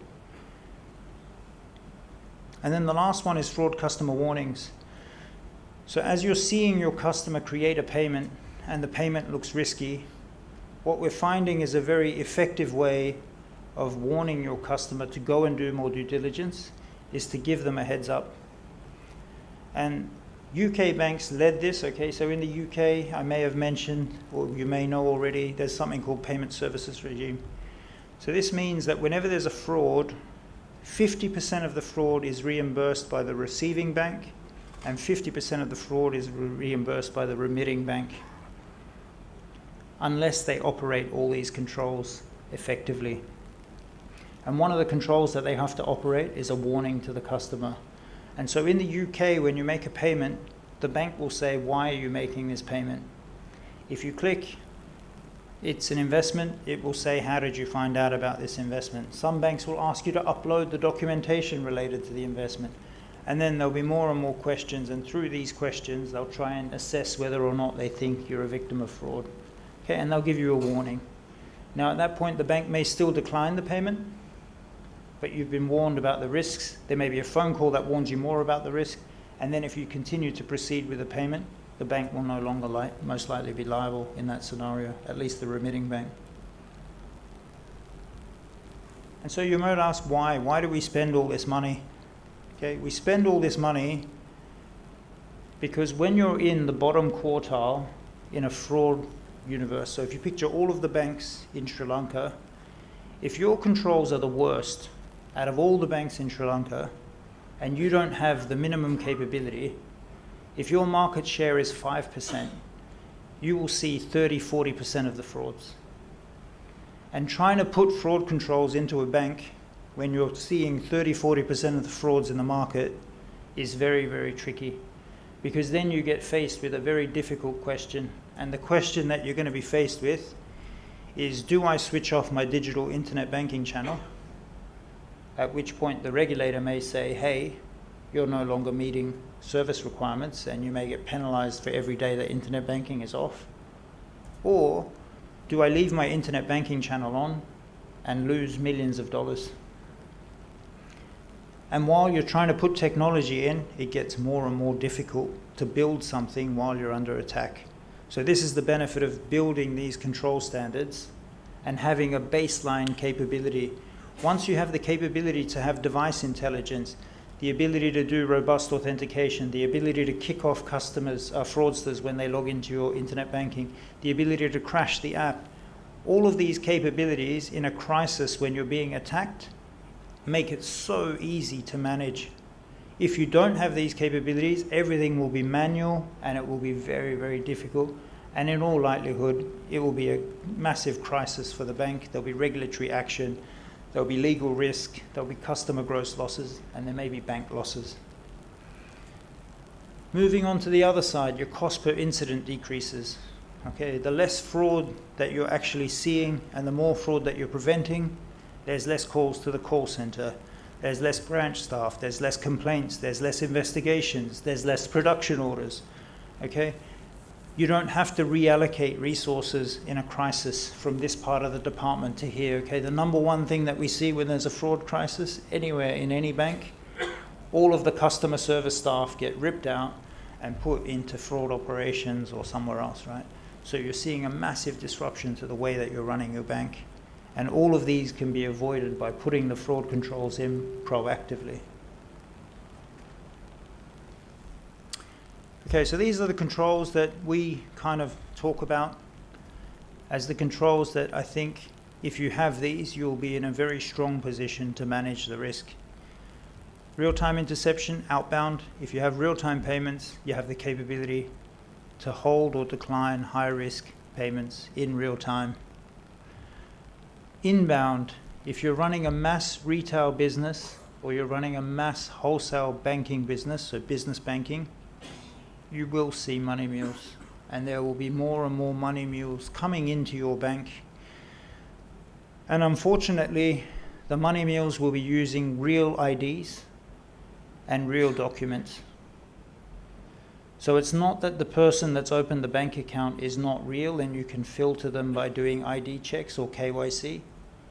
[SPEAKER 10] And then the last one is fraud customer warnings. So as you're seeing your customer create a payment and the payment looks risky, what we're finding is a very effective way of warning your customer to go and do more due diligence is to give them a heads up. And UK banks led this, okay, so in the UK, I may have mentioned, or you may know already, there's something called payment services regime. So this means that whenever there's a fraud, 50% of the fraud is reimbursed by the receiving bank, and 50% of the fraud is reimbursed by the remitting bank, unless they operate all these controls effectively. And one of the controls that they have to operate is a warning to the customer. And so in the UK, when you make a payment, the bank will say, why are you making this payment? If you click, it's an investment, it will say, how did you find out about this investment? Some banks will ask you to upload the documentation related to the investment. And then there'll be more and more questions, and through these questions, they'll try and assess whether or not they think you're a victim of fraud. Okay, and they'll give you a warning. Now at that point, the bank may still decline the payment, but you've been warned about the risks. There may be a phone call that warns you more about the risk, and then if you continue to proceed with the payment, the bank will no longer most likely be liable in that scenario, at least the remitting bank. And so you might ask why? Why do we spend all this money? Okay, we spend all this money because when you're in the bottom quartile in a fraud universe, so if you picture all of the banks in Sri Lanka, if your controls are the worst out of all the banks in Sri Lanka, and you don't have the minimum capability, if your market share is 5%, you will see 30-40% of the frauds. And trying to put fraud controls into a bank when you're seeing 30-40% of the frauds in the market is very, very tricky. because then you get faced with a very difficult question. And the question that you're going to be faced with is, do I switch off my digital internet banking channel? At which point the regulator may say, hey, you're no longer meeting service requirements and you may get penalized for every day that internet banking is off. Or do I leave my internet banking channel on and lose millions of dollars? And while you're trying to put technology in, it gets more and more difficult to build something while you're under attack. So this is the benefit of building these control standards and having a baseline capability. Once you have the capability to have device intelligence, the ability to do robust authentication, the ability to kick off customers, fraudsters when they log into your internet banking, the ability to crash the app, all of these capabilities in a crisis when you're being attacked make it so easy to manage. If you don't have these capabilities, everything will be manual and it will be very, very difficult. And in all likelihood, it will be a massive crisis for the bank. There'll be regulatory action, there'll be legal risk, there'll be customer gross losses, and there may be bank losses. Moving on to the other side, your cost per incident decreases. Okay, the less fraud that you're actually seeing and the more fraud that you're preventing, there's less calls to the call center, there's less branch staff, there's less complaints, there's less investigations, there's less production orders. Okay, you don't have to reallocate resources in a crisis from this part of the department to here. Okay, the number one thing that we see when there's a fraud crisis anywhere in any bank, all of the customer service staff get ripped out and put into fraud operations or somewhere else, right? So you're seeing a massive disruption to the way that you're running your bank. And all of these can be avoided by putting the fraud controls in proactively. Okay, so these are the controls that we kind of talk about as the controls that I think if you have these, you'll be in a very strong position to manage the risk. Real-time interception, outbound. If you have real-time payments, you have the capability to hold or decline high-risk payments in real time. Inbound, if you're running a mass retail business or you're running a mass wholesale banking business, so business banking, you will see money mules, and there will be more and more money mules coming into your bank. And unfortunately, the money mules will be using real IDs and real documents. So it's not that the person that's opened the bank account is not real and you can filter them by doing ID checks or KYC.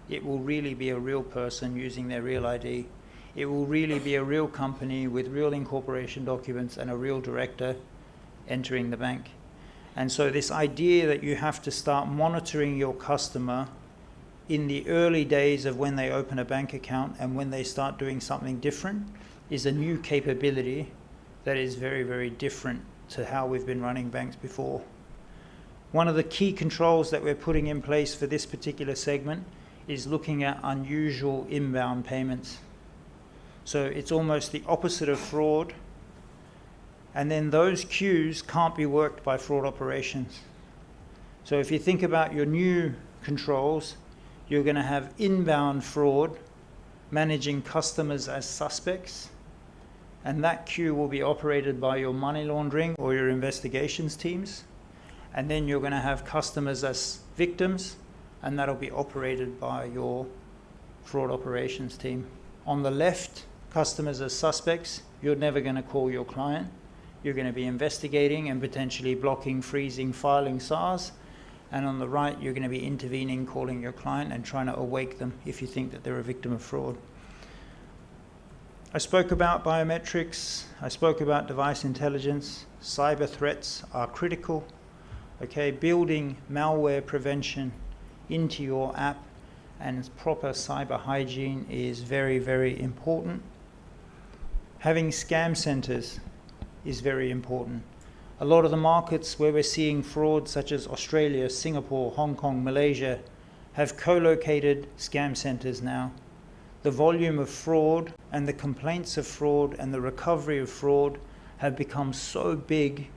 [SPEAKER 10] It will really be a real person using their real ID. It will really be a real company with real incorporation documents and a real director entering the bank. And so this idea that you have to start monitoring your customer in the early days of when they open a bank account and when they start doing something different is a new capability that is very, very different to how we've been running banks before. One of the key controls that we're putting in place for this particular segment is looking at unusual inbound payments. So it's almost the opposite of fraud. And then those queues can't be worked by fraud operations. So if you think about your new controls, you're going to have inbound fraud managing customers as suspects. And that queue will be operated by your money laundering or your investigations teams. And then you're going to have customers as victims, and that'll be operated by your fraud operations team. On the left, customers as suspects, you're never going to call your client. You're going to be investigating and potentially blocking, freezing, filing SARS. And on the right, you're going to be intervening, calling your client and trying to awake them if you think that they're a victim of fraud. I spoke about biometrics. I spoke about device intelligence. Cyber threats are critical. Okay, building malware prevention into your app and proper cyber hygiene is very, very important. Having scam centers is very important. A lot of the markets where we're seeing fraud, such as Australia, Singapore, Hong Kong, Malaysia, have co-located scam centers now. The volume of fraud and the complaints of fraud and the recovery of fraud have become so big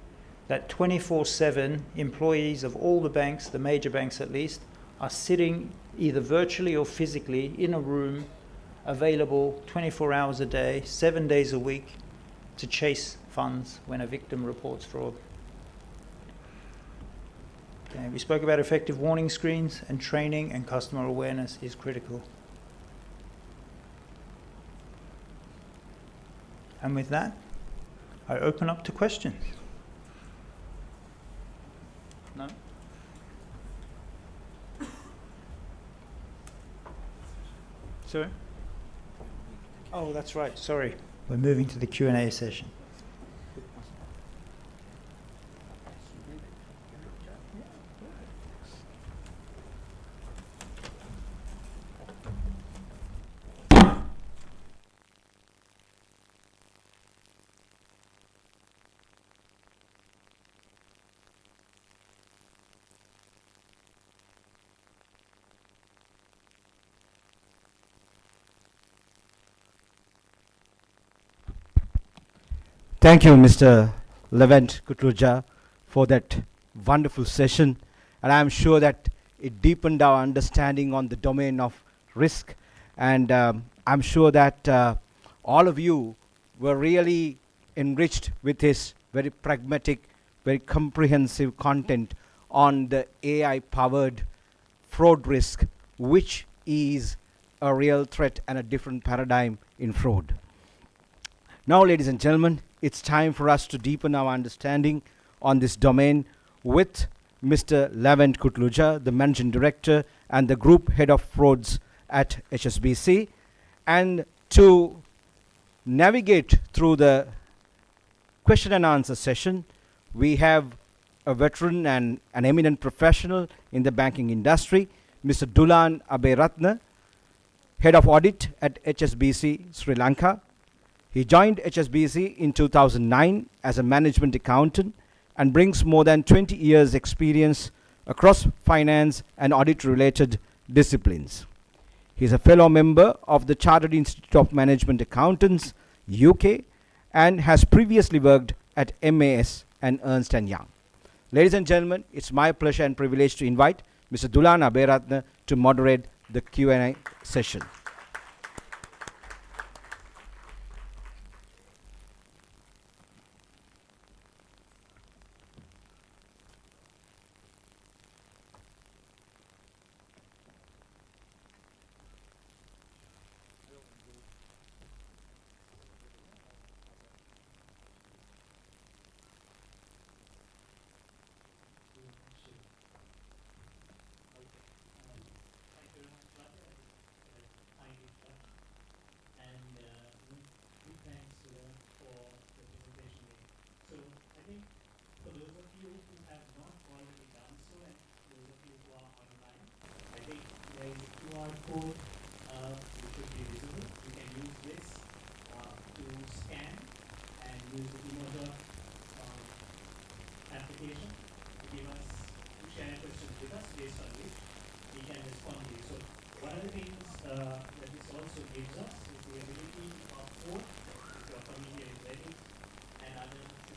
[SPEAKER 10] that 24/7 employees of all the banks, the major banks at least, are sitting either virtually or physically in a room available 24 hours a day, 7 days a week to chase funds when a victim reports fraud. Okay, we spoke about effective warning screens, and training and customer awareness is critical. And with that, I open up to questions. No? Sorry? Oh, that's right, sorry. We're moving to the Q&A session.
[SPEAKER 3] Thank you, Mr. Levent Kutluja, for that wonderful session. And I'm sure that it deepened our understanding on the domain of risk. And I'm sure that all of you were really enriched with his very pragmatic, very comprehensive content on the AI powered fraud risk, which is a real threat and a different paradigm in fraud. Now, ladies and gentlemen, it's time for us to deepen our understanding on this domain with Mr. Levent Kutluja, the Managing Director and the Group Head of Frauds at HSBC. And to navigate through the question and answer session, we have a veteran and an eminent professional in the banking industry, Mr. Dulan Aberatne, Head of Audit at HSBC Sri Lanka. He joined HSBC in 2009 as a management accountant and brings more than 20 years experience across finance and audit related disciplines. He is a fellow member of the Chartered Institute of Management Accountants, UK, and has previously worked at MAS and Ernst & Young. Ladies and gentlemen, it's my pleasure and privilege to invite Mr. Dulan Aberatne to moderate the Q&A session.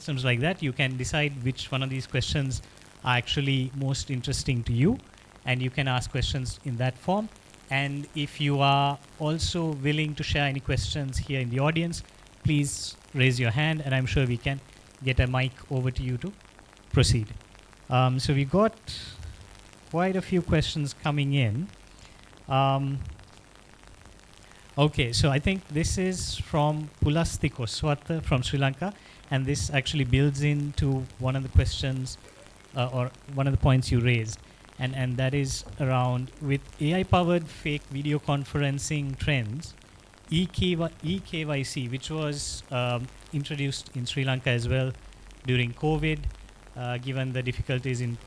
[SPEAKER 11] Systems like that, you can decide which one of these questions are actually most interesting to you, and you can ask questions in that form. And if you are also willing to share any questions here in the audience, please raise your hand, and I'm sure we can get a mic over to you to proceed. So we got quite a few questions coming in. Okay, so I think this is from Pulasti Koswata from Sri Lanka, and this actually builds into one of the questions or one of the points you raised, and that is around with AI-powered fake video conferencing trends, eKYC, which was introduced in Sri Lanka as well during COVID, given the difficulties in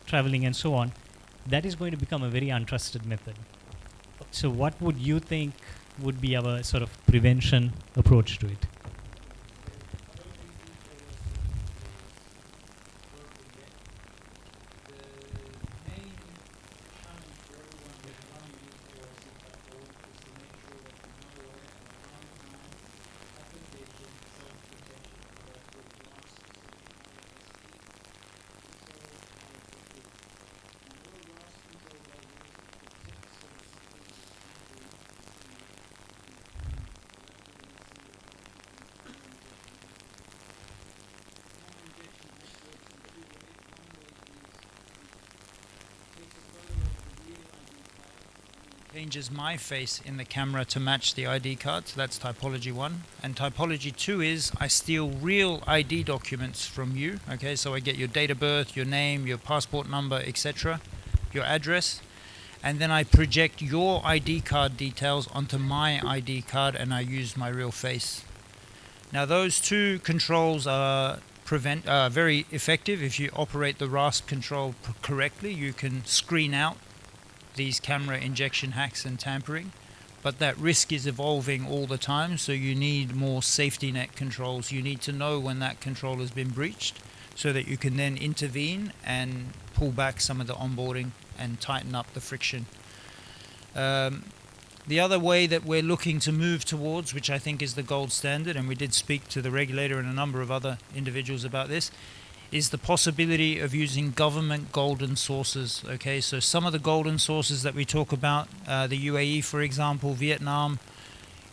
[SPEAKER 11] traveling and so on, that is going to become a very untrusted method. So what would you think would be our sort of prevention approach to it?
[SPEAKER 10] changes my face in the camera to match the ID card. So that's typology 1. And typology 2 is I steal real ID documents from you. Okay, so I get your date of birth, your name, your passport number, etc., your address, and then I project your ID card details onto my ID card and I use my real face. Now those two controls are very effective. If you operate the RASP control correctly, you can screen out these camera injection hacks and tampering, but that risk is evolving all the time, so you need more safety net controls. You need to know when that control has been breached so that you can then intervene and pull back some of the onboarding and tighten up the friction. The other way that we're looking to move towards, which I think is the gold standard, and we did speak to the regulator and a number of other individuals about this, is the possibility of using government golden sources. Okay, so some of the golden sources that we talk about, the UAE, for example, Vietnam,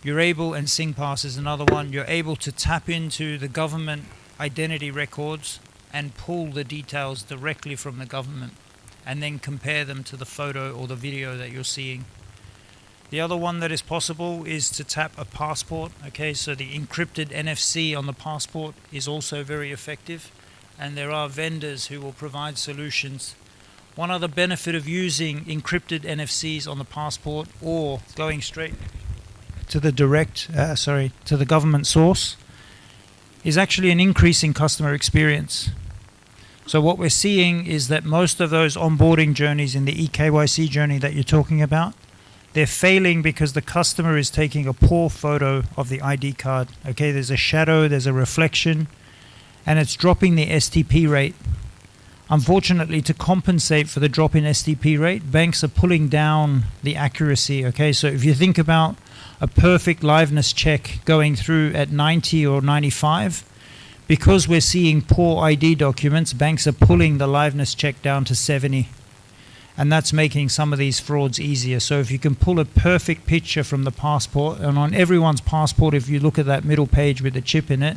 [SPEAKER 10] you're able, and SingPass is another one, you're able to tap into the government identity records and pull the details directly from the government and then compare them to the photo or the video that you're seeing. The other one that is possible is to tap a passport. Okay, so the encrypted NFC on the passport is also very effective, and there are vendors who will provide solutions. One other benefit of using encrypted NFCs on the passport or going straight to the to the government source is actually an increase in customer experience. So what we're seeing is that most of those onboarding journeys in the eKYC journey that you're talking about, they're failing because the customer is taking a poor photo of the ID card. Okay, there's a shadow, there's a reflection, and it's dropping the STP rate. Unfortunately, to compensate for the drop in STP rate, banks are pulling down the accuracy. Okay, so if you think about a perfect liveness check going through at 90 or 95, because we're seeing poor ID documents, banks are pulling the liveness check down to 70. And that's making some of these frauds easier. So if you can pull a perfect picture from the passport, and on everyone's passport, if you look at that middle page with the chip in it,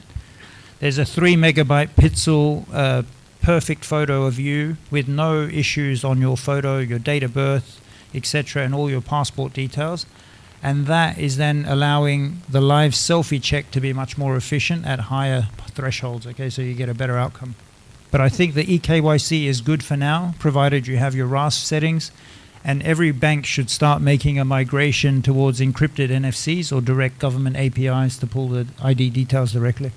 [SPEAKER 10] there's a 3 megabyte pixel perfect photo of you with no issues on your photo, your date of birth, etc., and all your passport details. And that is then allowing the live selfie check to be much more efficient at higher thresholds. Okay, so you get a better outcome. But I think the eKYC is good for now, provided you have your RASP settings, and every bank should start making a migration towards encrypted NFCs or direct government APIs to pull the ID details directly.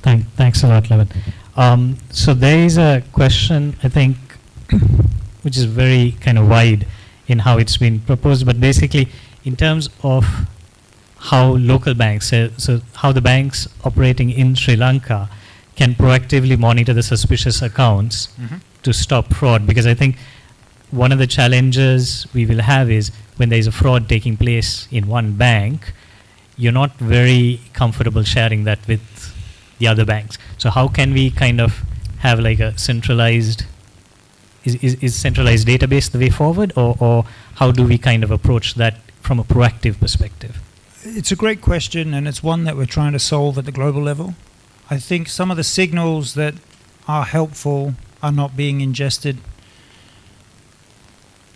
[SPEAKER 11] Thanks a lot, Levin. So there is a question, I think, which is very kind of wide in how it's been proposed, but basically in terms of how local banks, so how the banks operating in Sri Lanka can proactively monitor the suspicious accounts to stop fraud, because I think one of the challenges we will have is when there is a fraud taking place in one bank, you're not very comfortable sharing that with the other banks. So how can we kind of have like a centralized, is centralized database the way forward, or how do we kind of approach that from a proactive perspective?
[SPEAKER 10] It's a great question, and it's one that we're trying to solve at the global level. I think some of the signals that are helpful are not being ingested.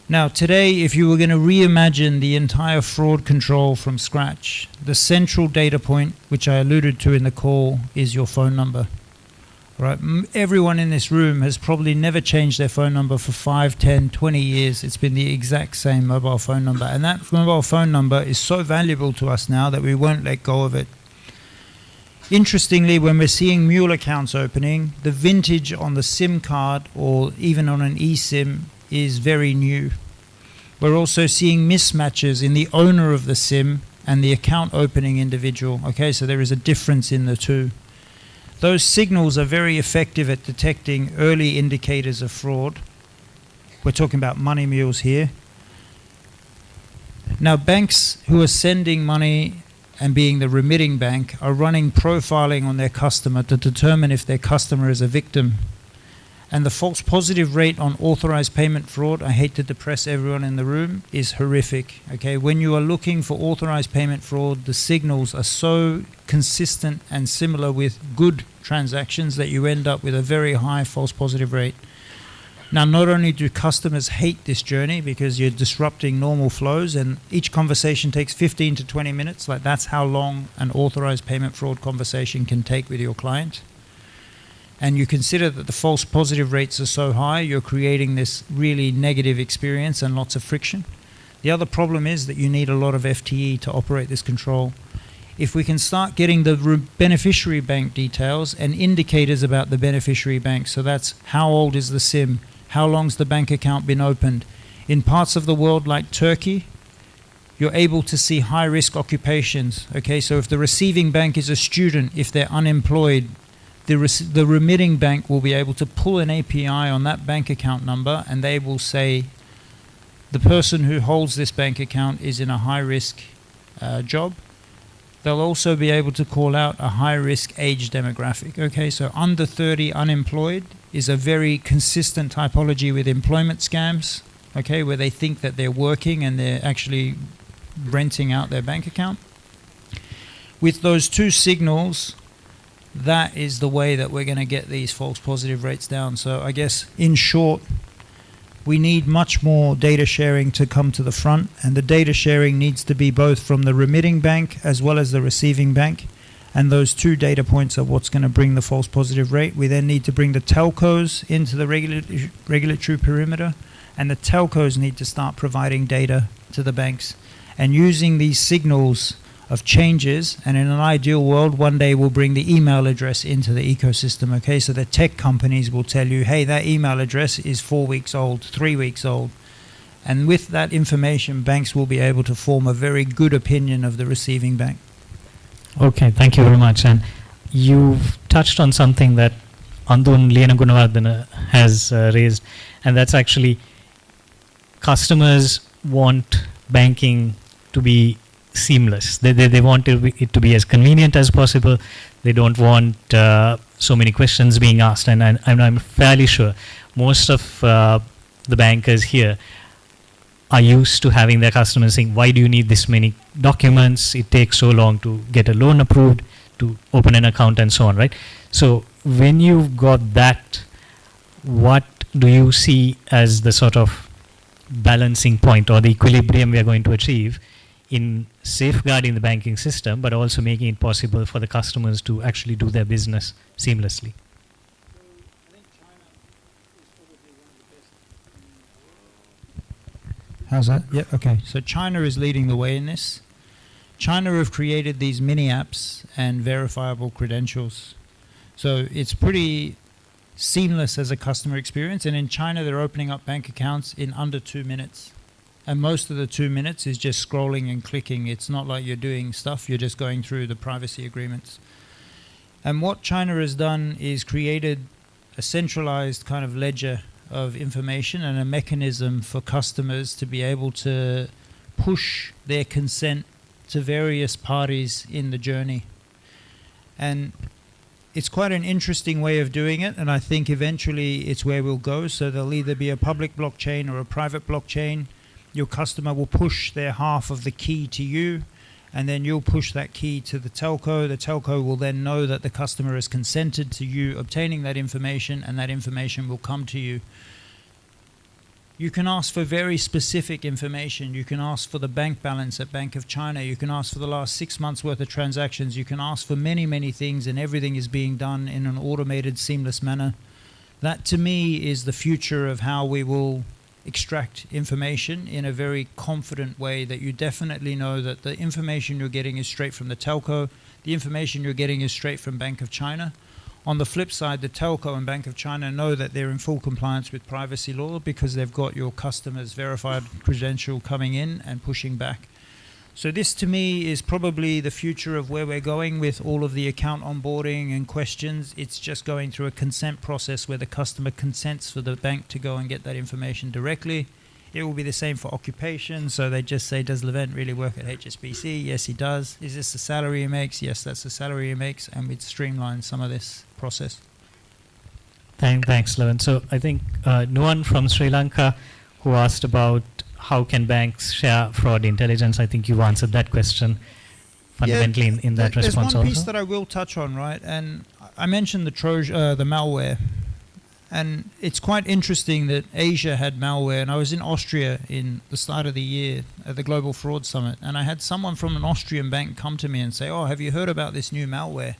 [SPEAKER 10] Now, today, if you were going to reimagine the entire fraud control from scratch, the central data point, which I alluded to in the call, is your phone number. Right? Everyone in this room has probably never changed their phone number for 5, 10, 20 years. It's been the exact same mobile phone number. And that mobile phone number is so valuable to us now that we won't let go of it. Interestingly, when we're seeing mule accounts opening, the vintage on the SIM card or even on an eSIM is very new. We're also seeing mismatches in the owner of the SIM and the account opening individual. Okay, so there is a difference in the two. Those signals are very effective at detecting early indicators of fraud. We're talking about money mules here. Now, banks who are sending money and being the remitting bank are running profiling on their customer to determine if their customer is a victim. And the false positive rate on authorized payment fraud, I hate to depress everyone in the room, is horrific. Okay, when you are looking for authorized payment fraud, the signals are so consistent and similar with good transactions that you end up with a very high false positive rate. Now, not only do customers hate this journey because you're disrupting normal flows, and each conversation takes 15 to 20 minutes, like that's how long an authorized payment fraud conversation can take with your client. And you consider that the false positive rates are so high, you're creating this really negative experience and lots of friction. The other problem is that you need a lot of FTE to operate this control. If we can start getting the beneficiary bank details and indicators about the beneficiary bank, so that's how old is the SIM, how long's the bank account been opened. In parts of the world like Turkey, you're able to see high-risk occupations. Okay, so if the receiving bank is a student, if they're unemployed, the remitting bank will be able to pull an API on that bank account number, and they will say the person who holds this bank account is in a high-risk job. They'll also be able to call out a high-risk age demographic. Okay, so under 30 unemployed is a very consistent typology with employment scams, okay, where they think that they're working and they're actually renting out their bank account. With those two signals, that is the way that we're going to get these false positive rates down. So I guess, in short, we need much more data sharing to come to the front, and the data sharing needs to be both from the remitting bank as well as the receiving bank, and those two data points are what's going to bring the false positive rate. We then need to bring the telcos into the regulatory perimeter, and the telcos need to start providing data to the banks and using these signals of changes. And in an ideal world, one day we'll bring the email address into the ecosystem. Okay, so the tech companies will tell you, hey, that email address is 4 weeks old, 3 weeks old. And with that information, banks will be able to form a very good opinion of the receiving bank.
[SPEAKER 11] Okay, thank you very much. And you've touched on something that Andun Lena Gunawardana has raised, and that's actually customers want banking to be seamless. They want it to be as convenient as possible. They don't want so many questions being asked. And I'm fairly sure most of the bankers here are used to having their customers saying, why do you need this many documents? It takes so long to get a loan approved, to open an account, and so on, right? So when you've got that, what do you see as the sort of balancing point or the equilibrium we are going to achieve in safeguarding the banking system, but also making it possible for the customers to actually do their business seamlessly?
[SPEAKER 10] How's that? Yeah, okay. So China is leading the way in this. China have created these mini apps and verifiable credentials. So it's pretty seamless as a customer experience. And in China, they're opening up bank accounts in under 2 minutes. And most of the 2 minutes is just scrolling and clicking. It's not like you're doing stuff. You're just going through the privacy agreements. And what China has done is created a centralized kind of ledger of information and a mechanism for customers to be able to push their consent to various parties in the journey. And it's quite an interesting way of doing it, and I think eventually it's where we'll go. So there'll either be a public blockchain or a private blockchain. Your customer will push their half of the key to you, and then you'll push that key to the telco. The telco will then know that the customer has consented to you obtaining that information, and that information will come to you. You can ask for very specific information. You can ask for the bank balance at Bank of China. You can ask for the last 6 months worth of transactions. You can ask for many, many things, and everything is being done in an automated, seamless manner. That, to me, is the future of how we will extract information in a very confident way, that you definitely know that the information you're getting is straight from the telco. The information you're getting is straight from Bank of China. On the flip side, the telco and Bank of China know that they're in full compliance with privacy law because they've got your customer's verified credential coming in and pushing back. So this, to me, is probably the future of where we're going with all of the account onboarding and questions. It's just going through a consent process where the customer consents for the bank to go and get that information directly. It will be the same for occupation. So they just say, does Levent really work at HSBC? Yes, he does. Is this the salary he makes? Yes, that's the salary he makes. And we'd streamline some of this process.
[SPEAKER 11] Thanks, Levent. So I think Nuan from Sri Lanka, who asked about how can banks share fraud intelligence, I think you answered that question fundamentally in that response also.
[SPEAKER 10] There's one piece that I will touch on, right? And I mentioned the malware. And it's quite interesting that Asia had malware, and I was in Austria in the start of the year at the Global Fraud Summit, and I had someone from an Austrian bank come to me and say, "Oh, have you heard about this new malware?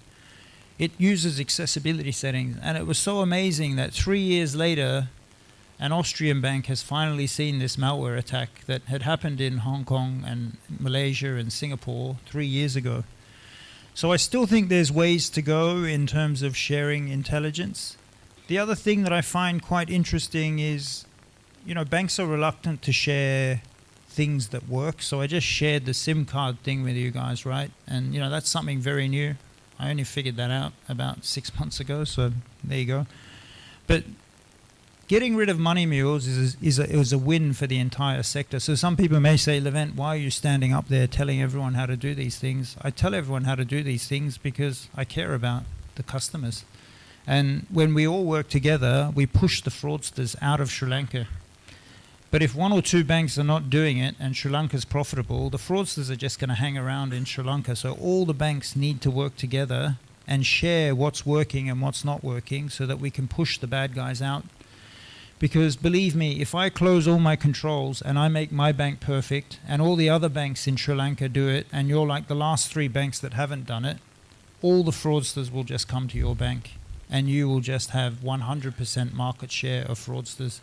[SPEAKER 10] It uses accessibility settings." And it was so amazing that 3 years later, an Austrian bank has finally seen this malware attack that had happened in Hong Kong and Malaysia and Singapore 3 years ago. So I still think there's ways to go in terms of sharing intelligence. The other thing that I find quite interesting is, banks are reluctant to share things that work. So I just shared the SIM card thing with you guys, right? And, that's something very new. I only figured that out about 6 months ago, so there you go. But getting rid of money mules is a win for the entire sector. So some people may say, Levent, why are you standing up there telling everyone how to do these things? I tell everyone how to do these things because I care about the customers. And when we all work together, we push the fraudsters out of Sri Lanka. But if one or two banks are not doing it and Sri Lanka's profitable, the fraudsters are just going to hang around in Sri Lanka. So all the banks need to work together and share what's working and what's not working so that we can push the bad guys out. Because believe me, if I close all my controls and I make my bank perfect and all the other banks in Sri Lanka do it and you're like the last 3 banks that haven't done it, all the fraudsters will just come to your bank and you will just have 100% market share of fraudsters.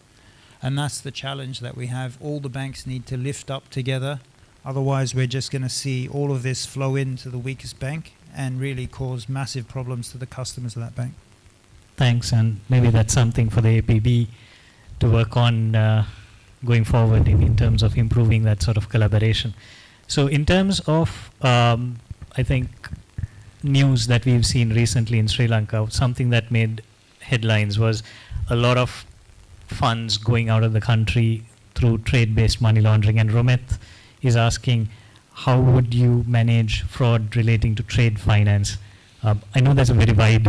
[SPEAKER 10] And that's the challenge that we have. All the banks need to lift up together. Otherwise, we're just going to see all of this flow into the weakest bank and really cause massive problems to the customers of that bank.
[SPEAKER 11] Thanks, and maybe that's something for the APB to work on going forward in terms of improving that sort of collaboration. So in terms of, I think, news that we've seen recently in Sri Lanka, something that made headlines was a lot of funds going out of the country through trade-based money laundering. And Rometh is asking, how would you manage fraud relating to trade finance? I know that's a very wide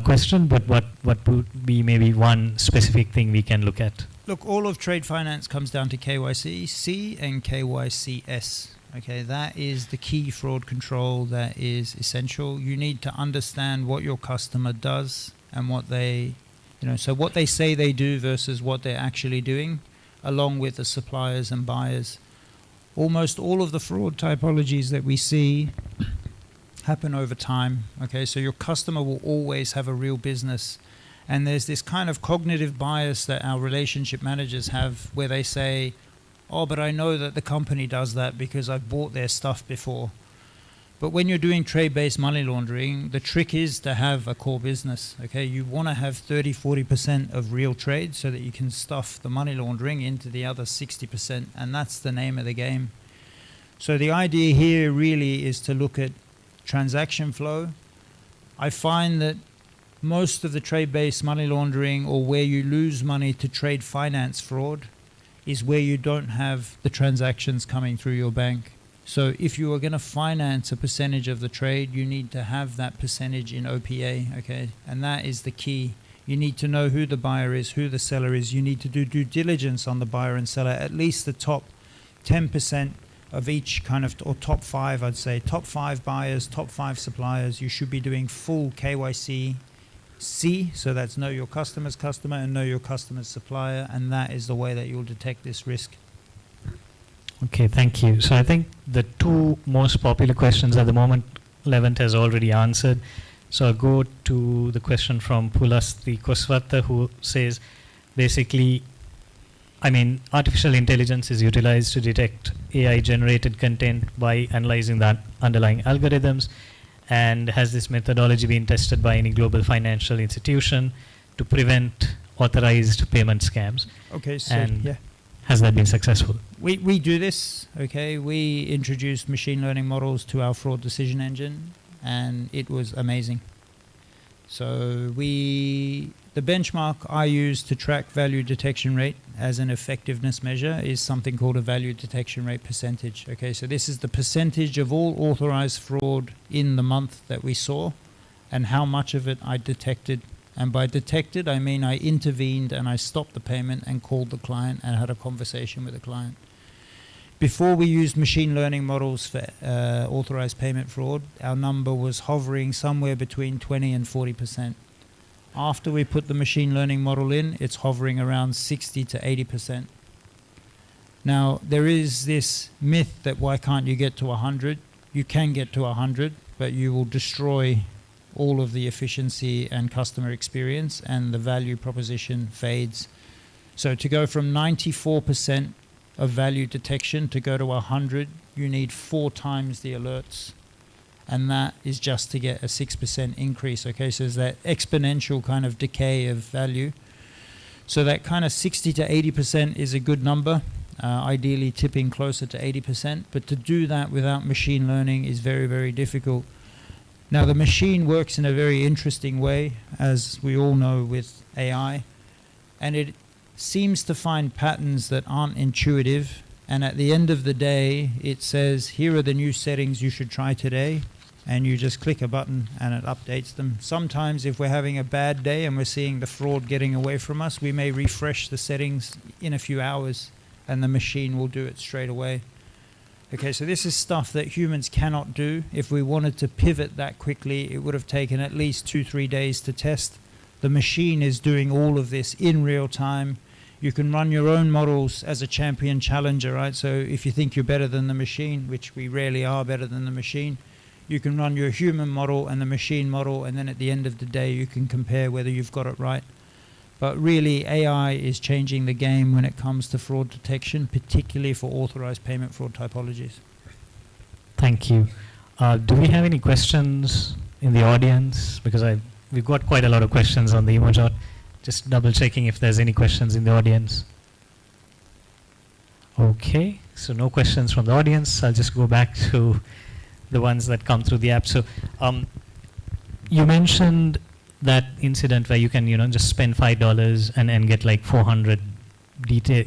[SPEAKER 11] question, but what would be maybe one specific thing we can look at?
[SPEAKER 10] Look, all of trade finance comes down to KYC and KYCS. Okay, that is the key fraud control that is essential. You need to understand what your customer does and what they, so what they say they do versus what they're actually doing, along with the suppliers and buyers. Almost all of the fraud typologies that we see happen over time. Okay, so your customer will always have a real business. And there's this kind of cognitive bias that our relationship managers have where they say, oh, but I know that the company does that because I've bought their stuff before. But when you're doing trade-based money laundering, the trick is to have a core business. Okay, you want to have 30-40% of real trade so that you can stuff the money laundering into the other 60%, and that's the name of the game. So the idea here really is to look at transaction flow. I find that most of the trade-based money laundering, or where you lose money to trade finance fraud, is where you don't have the transactions coming through your bank. So if you are going to finance a percentage of the trade, you need to have that percentage in OPA, okay? And that is the key. You need to know who the buyer is, who the seller is. You need to do due diligence on the buyer and seller, at least the top 10% of each kind of, or top 5, I'd say. Top 5 buyers, top 5 suppliers. You should be doing full KYC. So that's know your customer's customer and know your customer's supplier, and that is the way that you'll detect this risk.
[SPEAKER 11] Okay, thank you. So I think the 2 most popular questions at the moment, Levent has already answered. So I'll go to the question from Pulasti Koswata, who says, basically, artificial intelligence is utilized to detect AI-generated content by analyzing the underlying algorithms. And has this methodology been tested by any global financial institution to prevent authorized payment scams?
[SPEAKER 10] Okay, so
[SPEAKER 11] and
[SPEAKER 10] yeah.
[SPEAKER 11] Has that been successful?
[SPEAKER 10] We do this, okay? We introduced machine learning models to our fraud decision engine, and it was amazing. So the benchmark I use to track value detection rate as an effectiveness measure is something called a value detection rate percentage. Okay, so this is the percentage of all authorized fraud in the month that we saw and how much of it I detected. And by detected, I mean I intervened and I stopped the payment and called the client and had a conversation with the client. Before we used machine learning models for authorized payment fraud, our number was hovering somewhere between 20 and 40%. After we put the machine learning model in, it's hovering around 60 to 80%. Now, there is this myth that why can't you get to 100? You can get to 100, but you will destroy all of the efficiency and customer experience, and the value proposition fades. So to go from 94% of value detection to go to 100, you need 4 times the alerts. And that is just to get a 6% increase. Okay, so there's that exponential kind of decay of value. So that kind of 60 to 80% is a good number, ideally tipping closer to 80%. But to do that without machine learning is very, very difficult. Now, the machine works in a very interesting way, as we all know with AI, and it seems to find patterns that aren't intuitive. And at the end of the day, it says, here are the new settings you should try today. And you just click a button and it updates them. Sometimes if we're having a bad day and we're seeing the fraud getting away from us, we may refresh the settings in a few hours and the machine will do it straight away. Okay, so this is stuff that humans cannot do. If we wanted to pivot that quickly, it would have taken at least 2-3 days to test. The machine is doing all of this in real time. You can run your own models as a champion challenger, right? So if you think you're better than the machine, which we rarely are better than the machine, you can run your human model and the machine model, and then at the end of the day, you can compare whether you've got it right. But really, AI is changing the game when it comes to fraud detection, particularly for authorized payment fraud typologies.
[SPEAKER 11] Thank you. Do we have any questions in the audience? Because we've got quite a lot of questions on the Emojot. Just double checking if there's any questions in the audience. Okay, so no questions from the audience. I'll just go back to the ones that come through the app. So you mentioned that incident where you can, just spend $5 and get like 400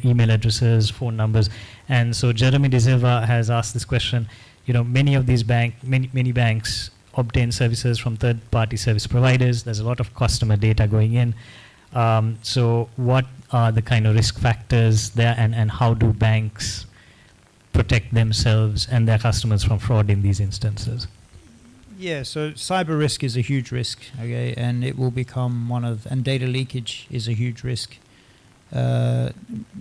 [SPEAKER 11] email addresses, phone numbers. And so Jeremy De Silva has asked this question. Many of these many banks obtain services from third-party service providers. There's a lot of customer data going in. So what are the kind of risk factors there, and how do banks protect themselves and their customers from fraud in these instances?
[SPEAKER 10] Yeah, so cyber risk is a huge risk, okay, and it will become and data leakage is a huge risk. You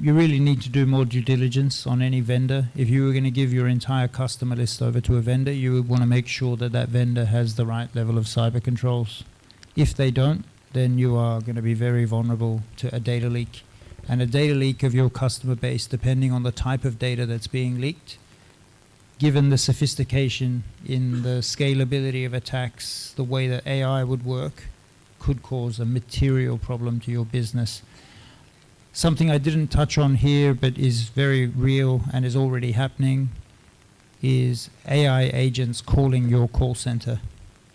[SPEAKER 10] really need to do more due diligence on any vendor. If you were going to give your entire customer list over to a vendor, you would want to make sure that that vendor has the right level of cyber controls. If they don't, then you are going to be very vulnerable to a data leak. And a data leak of your customer base, depending on the type of data that's being leaked, given the sophistication in the scalability of attacks, the way that AI would work, could cause a material problem to your business. Something I didn't touch on here, but is very real and is already happening, is AI agents calling your call center.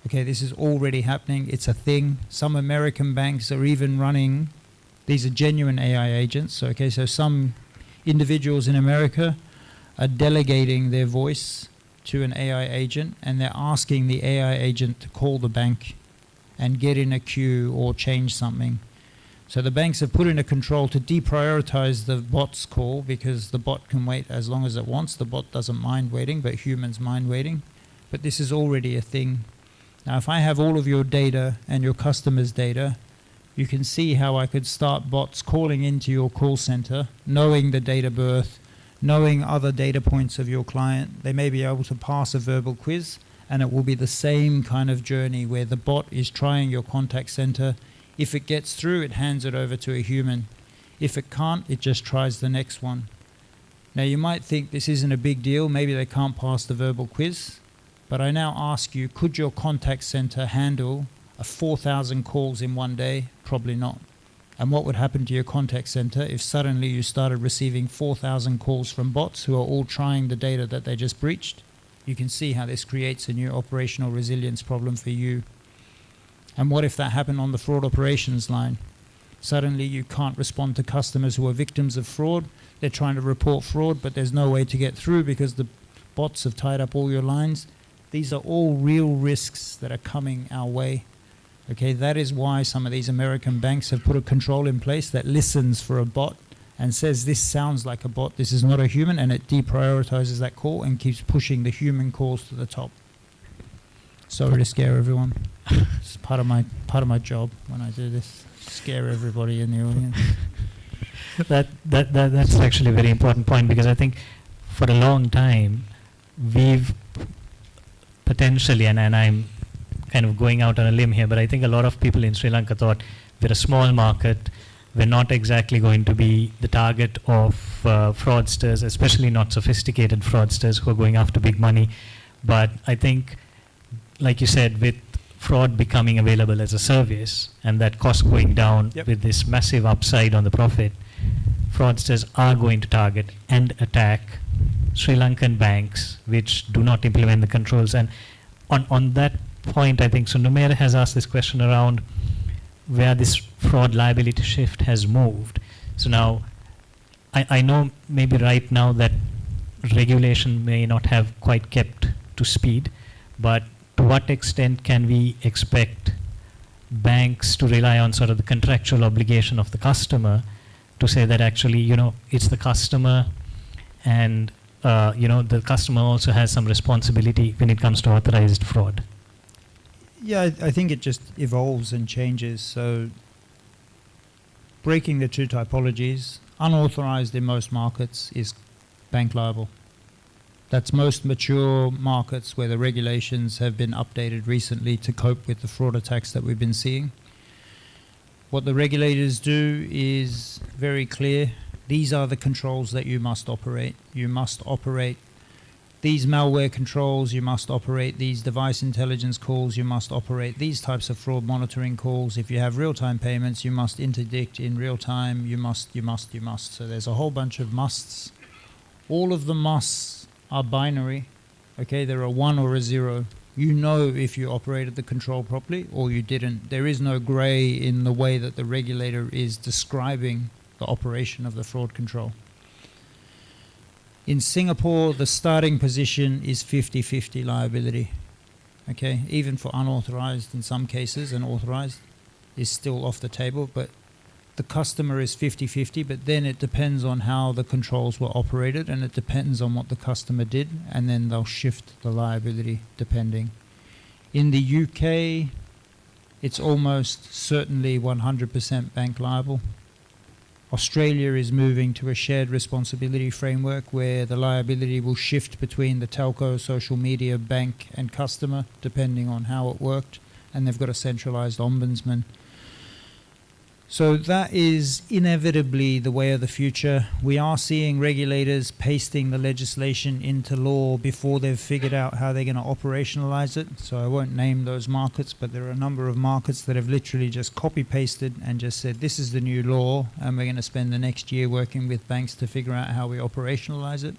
[SPEAKER 10] Okay, this is already happening. It's a thing. Some American banks are even running. These are genuine AI agents. Okay, so some individuals in America are delegating their voice to an AI agent, and they're asking the AI agent to call the bank and get in a queue or change something. So the banks have put in a control to deprioritize the bot's call, because the bot can wait as long as it wants. The bot doesn't mind waiting, but humans mind waiting. But this is already a thing. Now, if I have all of your data and your customers' data, you can see how I could start bots calling into your call center, knowing the date of birth, knowing other data points of your client. They may be able to pass a verbal quiz, and it will be the same kind of journey where the bot is trying your contact center. If it gets through, it hands it over to a human. If it can't, it just tries the next one. Now, you might think this isn't a big deal. Maybe they can't pass the verbal quiz. But I now ask you, could your contact center handle 4,000 calls in one day? Probably not. And what would happen to your contact center if suddenly you started receiving 4,000 calls from bots who are all trying the data that they just breached? You can see how this creates a new operational resilience problem for you. And what if that happened on the fraud operations line? Suddenly you can't respond to customers who are victims of fraud. They're trying to report fraud, but there's no way to get through because the bots have tied up all your lines. These are all real risks that are coming our way. Okay, that is why some of these American banks have put a control in place that listens for a bot and says, this sounds like a bot, this is not a human, and it deprioritizes that call and keeps pushing the human calls to the top. Sorry to scare everyone. It's part of my job when I do this. Scare everybody in the audience.
[SPEAKER 11] That's actually a very important point, because I think for a long time we've potentially, and I'm kind of going out on a limb here, but I think a lot of people in Sri Lanka thought we're a small market, we're not exactly going to be the target of fraudsters, especially not sophisticated fraudsters who are going after big money. But I think, like you said, with fraud becoming available as a service and that cost going down,
[SPEAKER 7] Yep.
[SPEAKER 11] with this massive upside on the profit, fraudsters are going to target and attack Sri Lankan banks which do not implement the controls. And on that point, I think, so Numera has asked this question around where this fraud liability shift has moved. So now, I know maybe right now that regulation may not have quite kept to speed, but to what extent can we expect banks to rely on sort of the contractual obligation of the customer to say that actually, it's the customer, and the customer also has some responsibility when it comes to authorized fraud?
[SPEAKER 10] Yeah, I think it just evolves and changes. So breaking the two typologies, unauthorized in most markets is bank liable. That's most mature markets where the regulations have been updated recently to cope with the fraud attacks that we've been seeing. What the regulators do is very clear. These are the controls that you must operate. You must operate these malware controls, you must operate these device intelligence calls, you must operate these types of fraud monitoring calls. If you have real-time payments, you must interdict in real time, you must. So there's a whole bunch of musts. All of the musts are binary, okay? They're a 1 or a 0. You know if you operated the control properly or you didn't. There is no gray in the way that the regulator is describing the operation of the fraud control. In Singapore, the starting position is 50-50 liability, okay? Even for unauthorized in some cases, and authorized is still off the table, but the customer is 50-50, but then it depends on how the controls were operated, and it depends on what the customer did, and then they'll shift the liability depending. In the UK, it's almost certainly 100% bank liable. Australia is moving to a shared responsibility framework where the liability will shift between the telco, social media, bank and customer depending on how it worked, and they've got a centralized ombudsman. So that is inevitably the way of the future. We are seeing regulators pasting the legislation into law before they've figured out how they're going to operationalize it. So I won't name those markets, but there are a number of markets that have literally just copy-pasted and just said, this is the new law, and we're going to spend the next year working with banks to figure out how we operationalize it.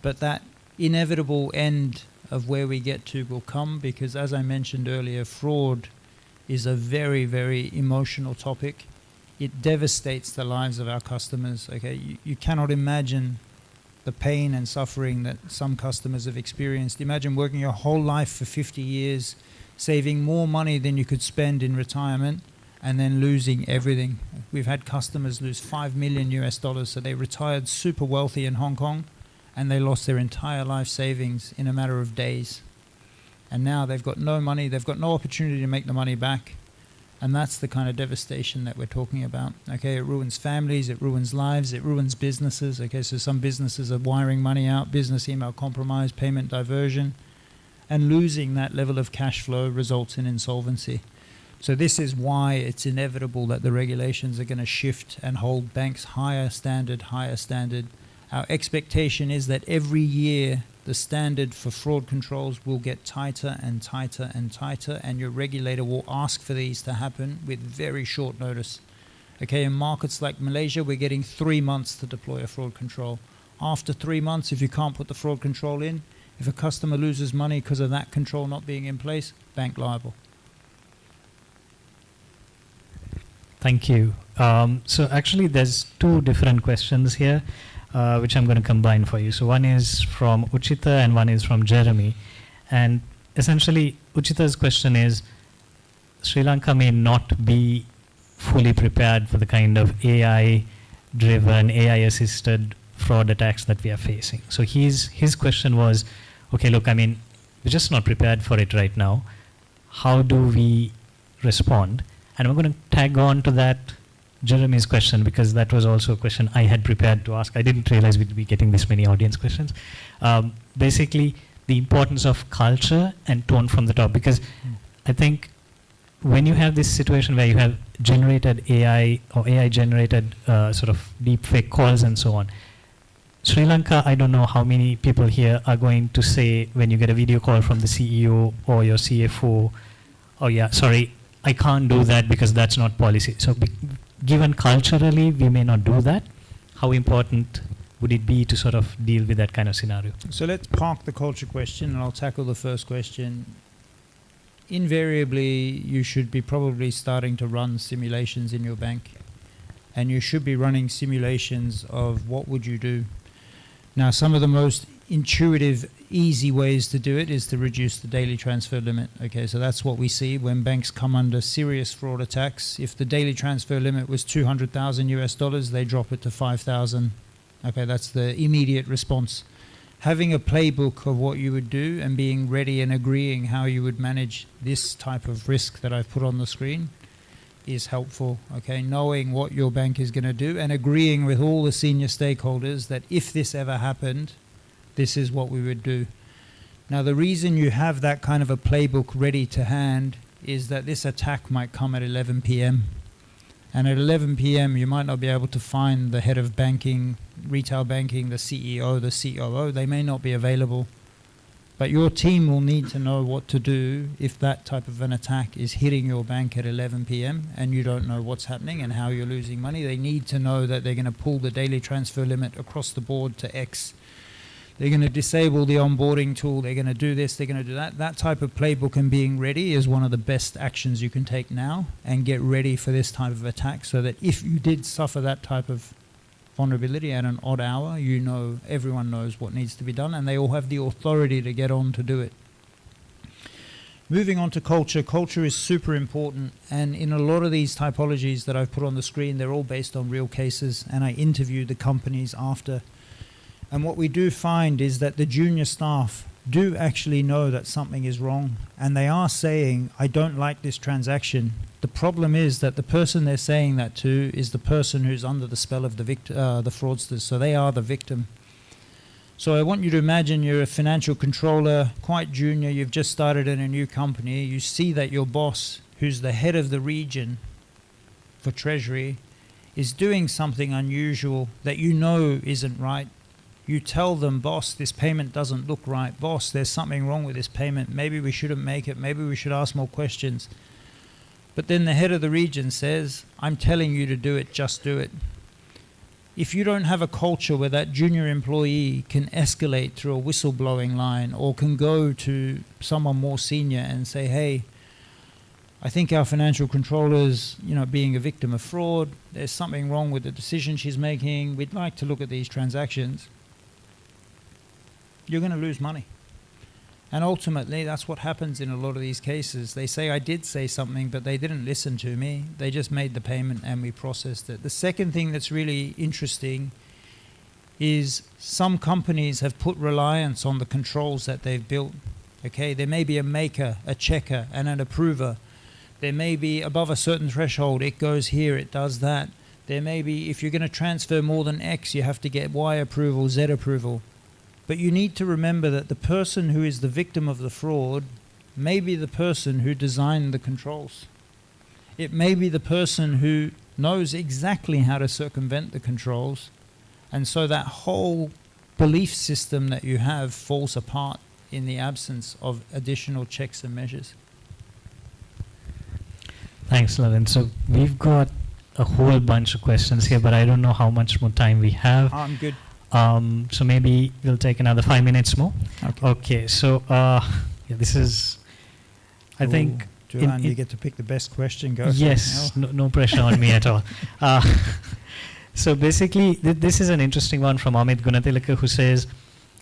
[SPEAKER 10] But that inevitable end of where we get to will come because, as I mentioned earlier, fraud is a very, very emotional topic. It devastates the lives of our customers. Okay, you cannot imagine the pain and suffering that some customers have experienced. Imagine working your whole life for 50 years, saving more money than you could spend in retirement, and then losing everything. We've had customers lose $5 million US, so they retired super wealthy in Hong Kong, and they lost their entire life savings in a matter of days. And now they've got no money, they've got no opportunity to make the money back. And that's the kind of devastation that we're talking about. Okay, it ruins families, it ruins lives, it ruins businesses. Okay, so some businesses are wiring money out, business email compromise, payment diversion, and losing that level of cash flow results in insolvency. So this is why it's inevitable that the regulations are going to shift and hold banks higher standard. Our expectation is that every year the standard for fraud controls will get tighter and tighter and tighter, and your regulator will ask for these to happen with very short notice. Okay, in markets like Malaysia, we're getting 3 months to deploy a fraud control. After 3 months, if you can't put the fraud control in, if a customer loses money because of that control not being in place, bank liable.
[SPEAKER 11] Thank you. So actually there's two different questions here, which I'm going to combine for you. So one is from Uchita and one is from Jeremy. And essentially, Uchita's question is, Sri Lanka may not be fully prepared for the kind of AI-driven, AI-assisted fraud attacks that we are facing. So his question was, okay, look, I mean, we're just not prepared for it right now. How do we respond? And I'm going to tag on to that Jeremy's question, because that was also a question I had prepared to ask. I didn't realize we'd be getting this many audience questions. Basically, the importance of culture and tone from the top, because I think when you have this situation where you have generated AI or AI generated sort of deep fake calls and so on, Sri Lanka, I don't know how many people here are going to say when you get a video call from the CEO or your CFO, oh yeah, sorry, I can't do that because that's not policy. So given culturally we may not do that, how important would it be to sort of deal with that kind of scenario?
[SPEAKER 12] So let's park the culture question and I'll tackle the first question. Invariably, you should be probably starting to run simulations in your bank, and you should be running simulations of what would you do. Now, some of the most intuitive, easy ways to do it is to reduce the daily transfer limit. Okay, so that's what we see when banks come under serious fraud attacks. If the daily transfer limit was 200,000 US dollars, they drop it to 5,000. Okay, that's the immediate response. Having a playbook of what you would do and being ready and agreeing how you would manage this type of risk that I've put on the screen is helpful. Okay, knowing what your bank is going to do and agreeing with all the senior stakeholders that if this ever happened, this is what we would do. Now, the reason you have that kind of a playbook ready to hand is that this attack might come at 11 p.m. And at 11 p.m., you might not be able to find the head of banking, retail banking, the CEO, the COO. They may not be available. But your team will need to know what to do if that type of an attack is hitting your bank at 11 p.m. and you don't know what's happening and how you're losing money. They need to know that they're going to pull the daily transfer limit across the board to X. They're going to disable the onboarding tool. They're going to do this. They're going to do that. That type of playbook and being ready is one of the best actions you can take now, and get ready for this type of attack so that if you did suffer that type of vulnerability at an odd hour, you know, everyone knows what needs to be done and they all have the authority to get on to do it. Moving on to culture. Culture is super important, and in a lot of these typologies that I've put on the screen, they're all based on real cases, and I interviewed the companies after. And what we do find is that the junior staff do actually know that something is wrong, and they are saying, I don't like this transaction. The problem is that the person they're saying that to is the person who's under the spell of the fraudsters, so they are the victim. So I want you to imagine you're a financial controller, quite junior, you've just started in a new company, you see that your boss, who's the head of the region for treasury, is doing something unusual that you know isn't right. You tell them, boss, this payment doesn't look right. Boss, there's something wrong with this payment. Maybe we shouldn't make it. Maybe we should ask more questions. But then the head of the region says, I'm telling you to do it, just do it. If you don't have a culture where that junior employee can escalate through a whistleblowing line or can go to someone more senior and say, hey, I think our financial controller's, being a victim of fraud. There's something wrong with the decision she's making. We'd like to look at these transactions. You're going to lose money. And ultimately, that's what happens in a lot of these cases. They say, I did say something, but they didn't listen to me. They just made the payment and we processed it. The second thing that's really interesting is some companies have put reliance on the controls that they've built. Okay, there may be a maker, a checker, and an approver. There may be above a certain threshold, it goes here, it does that. There may be, if you're going to transfer more than X, you have to get Y approval, Z approval. But you need to remember that the person who is the victim of the fraud may be the person who designed the controls. It may be the person who knows exactly how to circumvent the controls. And so that whole belief system that you have falls apart in the absence of additional checks and measures.
[SPEAKER 11] Thanks, Lavin. So we've got a whole bunch of questions here, but I don't know how much more time we have.
[SPEAKER 12] I'm good.
[SPEAKER 11] So maybe we'll take another 5 minutes more.
[SPEAKER 12] Okay.
[SPEAKER 11] So this is, I think...
[SPEAKER 12] Dulan, you get to pick the best question. Go.
[SPEAKER 11] Yes, no pressure on me at all. So basically, this is an interesting one from Amit Gunatilaka, who says,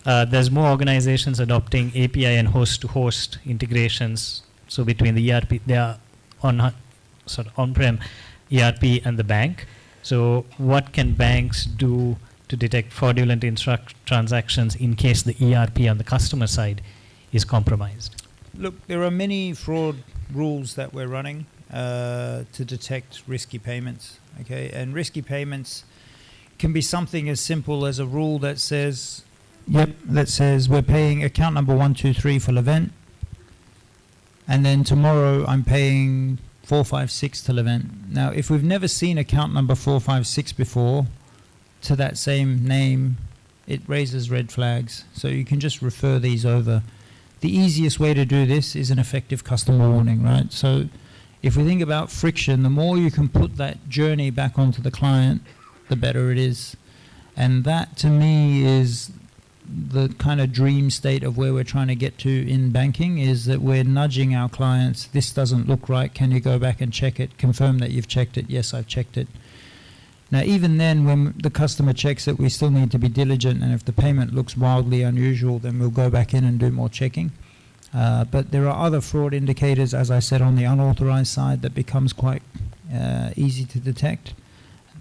[SPEAKER 11] there's more organizations adopting API and host-to-host integrations. So between the ERP, they are on-prem ERP and the bank. So what can banks do to detect fraudulent transactions in case the ERP on the customer side is compromised?
[SPEAKER 12] Look, there are many fraud rules that we're running to detect risky payments. Okay, and risky payments can be something as simple as a rule that says, we're paying account number 123 for Levent, and then tomorrow I'm paying 456 to Levent. Now, if we've never seen account number 456 before to that same name, it raises red flags. So you can just refer these over. The easiest way to do this is an effective customer warning, right? So if we think about friction, the more you can put that journey back onto the client, the better it is. And that, to me, is the kind of dream state of where we're trying to get to in banking, is that we're nudging our clients. This doesn't look right. Can you go back and check it? Confirm that you've checked it. Yes, I've checked it. Now, even then, when the customer checks it, we still need to be diligent. And if the payment looks wildly unusual, then we'll go back in and do more checking. But there are other fraud indicators, as I said, on the unauthorized side that becomes quite easy to detect.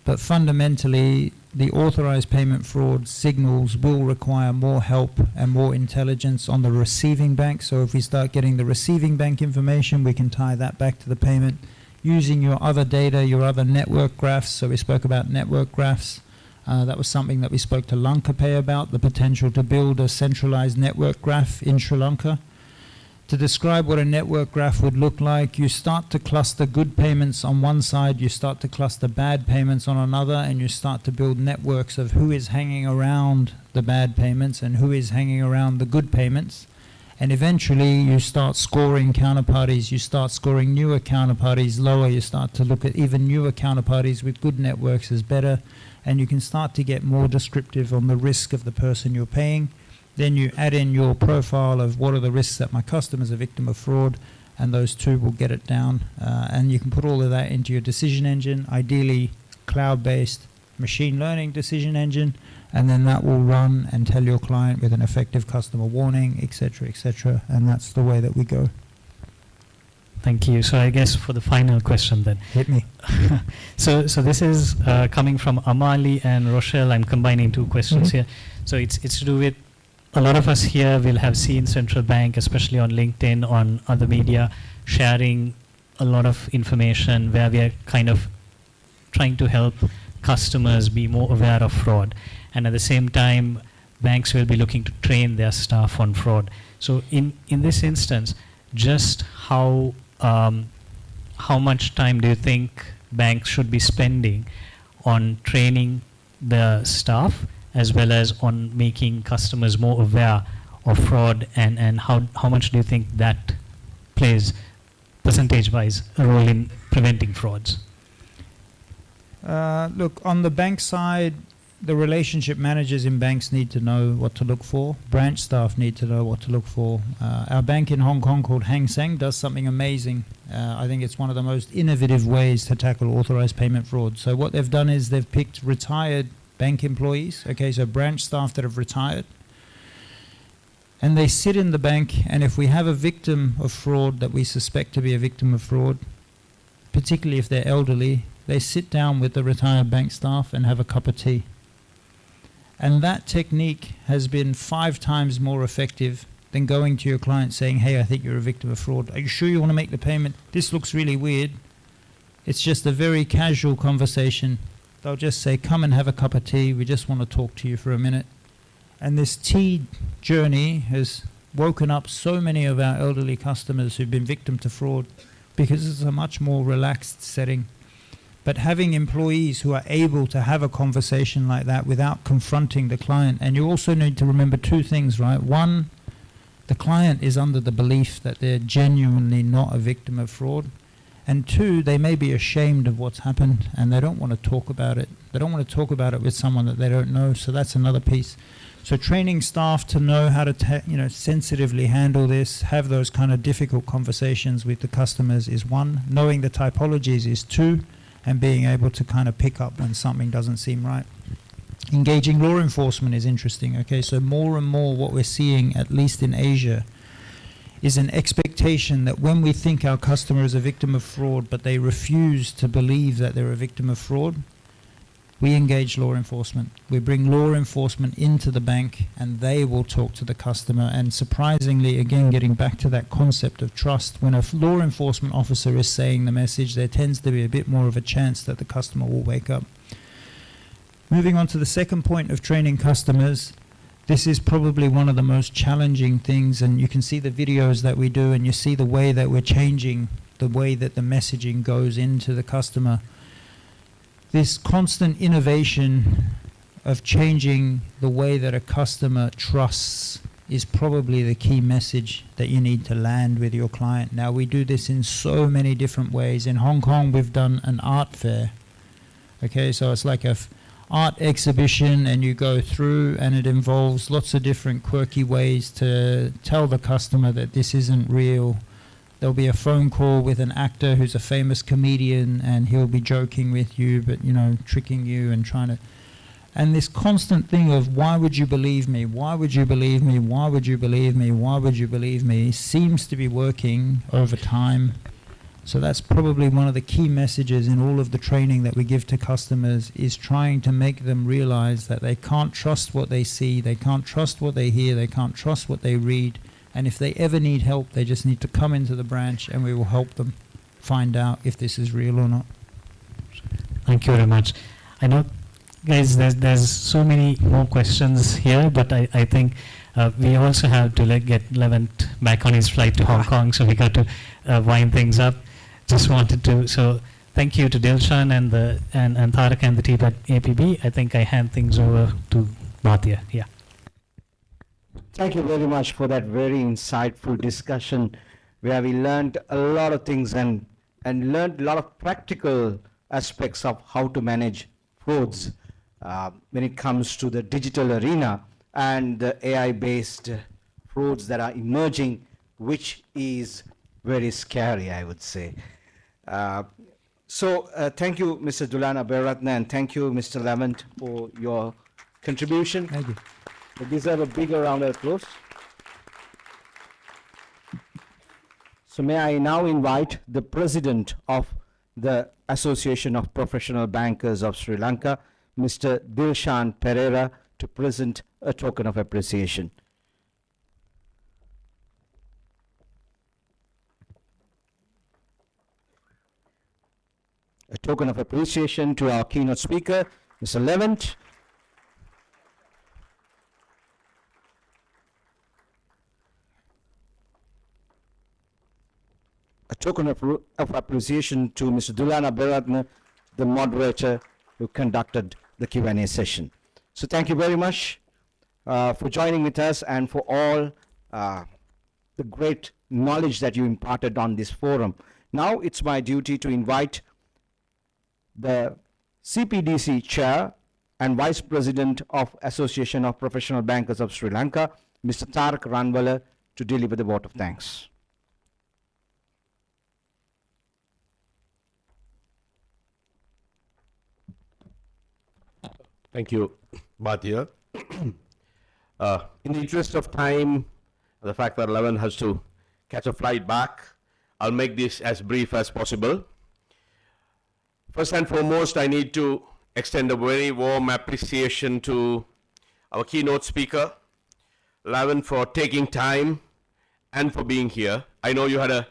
[SPEAKER 12] But fundamentally, the authorized payment fraud signals will require more help and more intelligence on the receiving bank. So if we start getting the receiving bank information, we can tie that back to the payment using your other data, your other network graphs. So we spoke about network graphs. That was something that we spoke to Lanka Pay about, the potential to build a centralized network graph in Sri Lanka. To describe what a network graph would look like, you start to cluster good payments on one side, you start to cluster bad payments on another, and you start to build networks of who is hanging around the bad payments and who is hanging around the good payments. And eventually you start scoring counterparties, you start scoring newer counterparties lower, you start to look at even newer counterparties with good networks as better, and you can start to get more descriptive on the risk of the person you're paying. Then you add in your profile of what are the risks that my customer's a victim of fraud, and those two will get it down. And you can put all of that into your decision engine, ideally cloud-based machine learning decision engine, and then that will run and tell your client with an effective customer warning, etc., and that's the way that we go.
[SPEAKER 11] Thank you. So I guess for the final question then.
[SPEAKER 12] Hit me.
[SPEAKER 11] So this is coming from Amali and Rochelle. I'm combining two questions here. So it's to do with, a lot of us here will have seen central bank, especially on LinkedIn, on other media, sharing a lot of information where we are kind of trying to help customers be more aware of fraud. And at the same time, banks will be looking to train their staff on fraud. So in this instance, just how much time do you think banks should be spending on training the staff, as well as on making customers more aware of fraud, and how much do you think that plays, percentage-wise, a role in preventing frauds?
[SPEAKER 12] Look, on the bank side, the relationship managers in banks need to know what to look for. Branch staff need to know what to look for. Our bank in Hong Kong called Hang Seng does something amazing. I think it's one of the most innovative ways to tackle authorized payment fraud. So what they've done is they've picked retired bank employees, okay, so branch staff that have retired, and they sit in the bank, and if we have a victim of fraud that we suspect to be a victim of fraud, particularly if they're elderly, they sit down with the retired bank staff and have a cup of tea. And that technique has been 5 times more effective than going to your client saying, hey, I think you're a victim of fraud. Are you sure you want to make the payment? This looks really weird. It's just a very casual conversation. They'll just say, come and have a cup of tea. We just want to talk to you for a minute. And this tea journey has woken up so many of our elderly customers who've been victim to fraud, because it's a much more relaxed setting. But having employees who are able to have a conversation like that without confronting the client, and you also need to remember 2 things, right? One, the client is under the belief that they're genuinely not a victim of fraud. And 2, they may be ashamed of what's happened and they don't want to talk about it. They don't want to talk about it with someone that they don't know. So that's another piece. So training staff to know how to sensitively handle this, have those kind of difficult conversations with the customers is 1. Knowing the typologies is 2. And being able to kind of pick up when something doesn't seem right. Engaging law enforcement is interesting. Okay, so more and more what we're seeing, at least in Asia, is an expectation that when we think our customer is a victim of fraud, but they refuse to believe that they're a victim of fraud, We engage law enforcement. We bring law enforcement into the bank and they will talk to the customer. And surprisingly, again, getting back to that concept of trust, when a law enforcement officer is saying the message, there tends to be a bit more of a chance that the customer will wake up. Moving on to the second point of training customers, this is probably one of the most challenging things, and you can see the videos that we do and you see the way that we're changing the way that the messaging goes into the customer. This constant innovation of changing the way that a customer trusts is probably the key message that you need to land with your client. Now, we do this in so many different ways. In Hong Kong, we've done an art fair. Okay, so it's like a art exhibition, and you go through, and it involves lots of different quirky ways to tell the customer that this isn't real. There'll be a phone call with an actor who's a famous comedian, and he'll be joking with you, but, you know, tricking you and trying to... And this constant thing of, why would you believe me? Why would you believe me? Why would you believe me? Why would you believe me? Seems to be working over time. So that's probably one of the key messages in all of the training that we give to customers, is trying to make them realize that they can't trust what they see, they can't trust what they hear, they can't trust what they read. And if they ever need help, they just need to come into the branch and we will help them find out if this is real or not.
[SPEAKER 11] Thank you very much. I know, guys, there's so many more questions here, but I think we also have to get Levent back on his flight to Hong Kong, so we got to wind things up. Just wanted to, so thank you to Dilshan and Tarak and the team at APB. I think I hand things over to Bhatia. Yeah.
[SPEAKER 3] Thank you very much for that very insightful discussion, where we learned a lot of things and learned a lot of practical aspects of how to manage frauds when it comes to the digital arena and the AI-based frauds that are emerging, which is very scary, I would say. So thank you, Mr. Dulan Aberatna, and thank you, Mr. Levent, for your contribution.
[SPEAKER 12] Thank you.
[SPEAKER 3] They deserve a bigger round of applause. So may I now invite the President of the Association of Professional Bankers of Sri Lanka, Mr. Dilshan Pereira, to present a token of appreciation. A token of appreciation to our keynote speaker, Mr. Levent. A token of appreciation to Mr. Dulana Beratna, the moderator who conducted the Q&A session. So thank you very much for joining with us and for all the great knowledge that you imparted on this forum. Now it's my duty to invite the CPDC Chair and Vice President of Association of Professional Bankers of Sri Lanka, Mr. Tarak Ranwala, to deliver the vote of thanks.
[SPEAKER 13] Thank you, Bhatia. In the interest of time, the fact that Levent has to catch a flight back, I'll make this as brief as possible. First and foremost, I need to extend a very warm appreciation to our keynote speaker, Levent, for taking time and for being here. I know you had a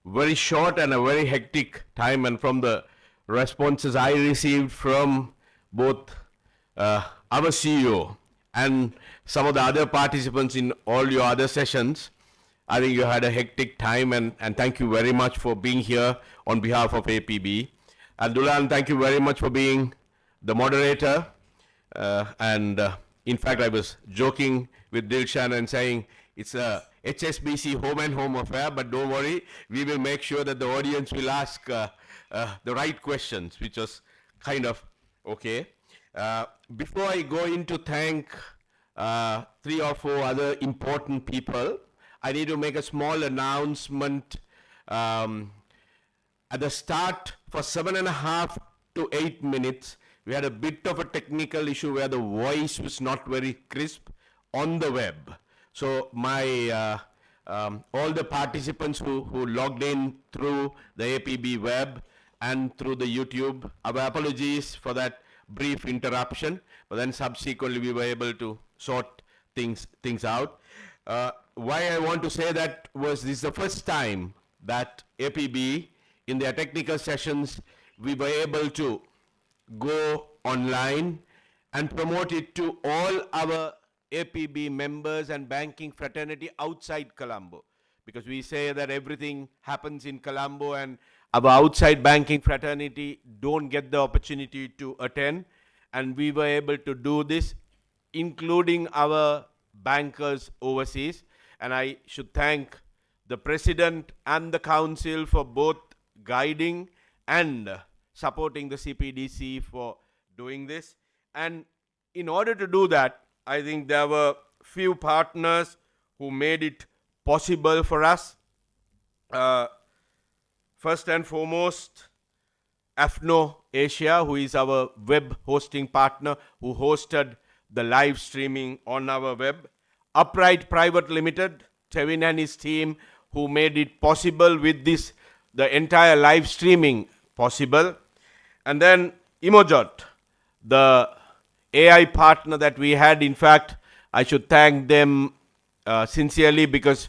[SPEAKER 13] very short and a very hectic time, and from the responses I received from both our CEO and some of the other participants in all your other sessions, I think you had a hectic time, and thank you very much for being here on behalf of APB. And Dulan, thank you very much for being the moderator. In fact, I was joking with Dilshan and saying it's a HSBC home and home affair, but don't worry, we will make sure that the audience will ask the right questions, which was kind of okay. Before I go in to thank 3 or 4 other important people, I need to make a small announcement. At the start, for 7.5 to 8 minutes, we had a bit of a technical issue where the voice was not very crisp on the web. So my all the participants who logged in through the APB web and through the YouTube, our apologies for that. brief interruption, but then subsequently we were able to sort things out. Why I want to say that was this is the first time that APB in their technical sessions we were able to go online and promote it to all our APB members and banking fraternity outside Colombo, because we say that everything happens in Colombo and our outside banking fraternity don't get the opportunity to attend, and we were able to do this, including our bankers overseas. And I should thank the president and the council for both guiding and supporting the CPDC for doing this. And in order to do that, I think there were few partners who made it possible for us. First and foremost, AFNO Asia, who is our web hosting partner, who hosted the live streaming on our web. Upright Private Limited, Tevin and his team, who made it possible with this, the entire live streaming possible. And then Emojot, the AI partner that we had. In fact, I should thank them sincerely, because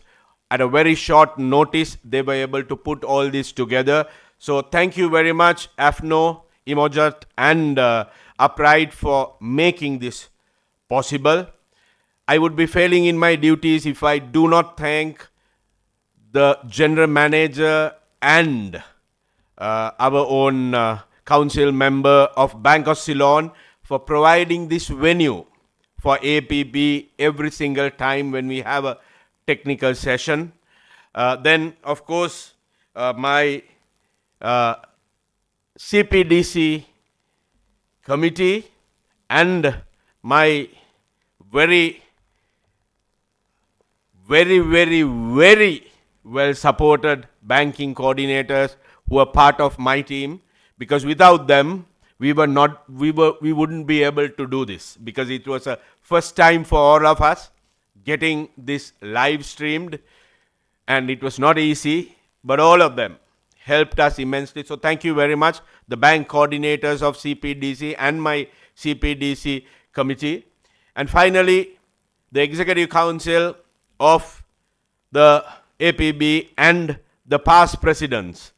[SPEAKER 13] at a very short notice, they were able to put all this together. So thank you very much, AFNO, Emojot, and Upright for making this possible. I would be failing in my duties if I do not thank the general manager and our own council member of Bank of Ceylon for providing this venue for APB every single time when we have a technical session. Then, of course, my CPDC committee and my very well supported banking coordinators who are part of my team, because without them we wouldn't be able to do this, because it was a first time for all of us getting this live streamed, and it was not easy, but all of them helped us immensely. So thank you very much, the bank coordinators of CPDC and my CPDC committee. And finally, the Executive Council of the APB and the past presidents,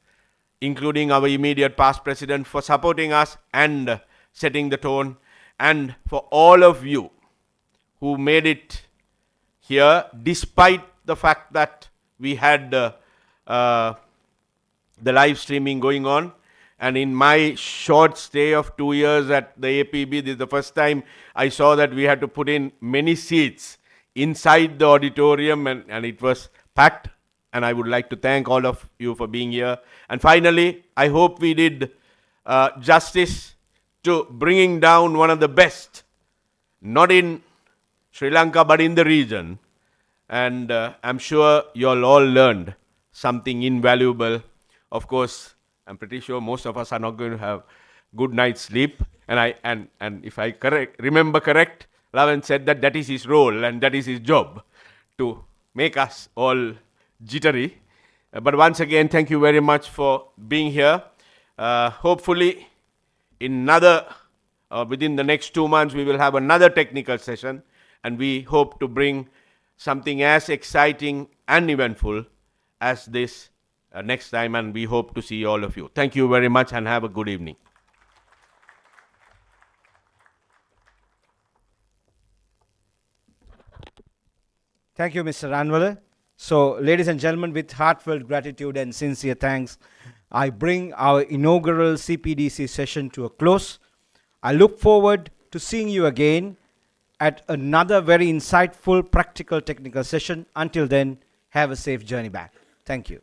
[SPEAKER 13] including our immediate past president, for supporting us and setting the tone, and for all of you who made it here, despite the fact that we had the live streaming going on. And in my short stay of 2 years at the APB, this is the first time I saw that we had to put in many seats inside the auditorium, and it was packed. And I would like to thank all of you for being here. And finally, I hope we did justice to bringing down one of the best, not in Sri Lanka, but in the region. And I'm sure you all learned something invaluable. Of course, I'm pretty sure most of us are not going to have good night's sleep. And if I remember correct, Lavan said that that is his role and that is his job, to make us all jittery. But once again, thank you very much for being here. Hopefully, within the next 2 months, we will have another technical session, and we hope to bring something as exciting and eventful as this next time, and we hope to see all of you. Thank you very much and have a good evening.
[SPEAKER 3] Thank you, Mr. Anwala. So, ladies and gentlemen, with heartfelt gratitude and sincere thanks, I bring our inaugural CPDC session to a close. I look forward to seeing you again at another very insightful, practical, technical session. Until then, have a safe journey back. Thank you.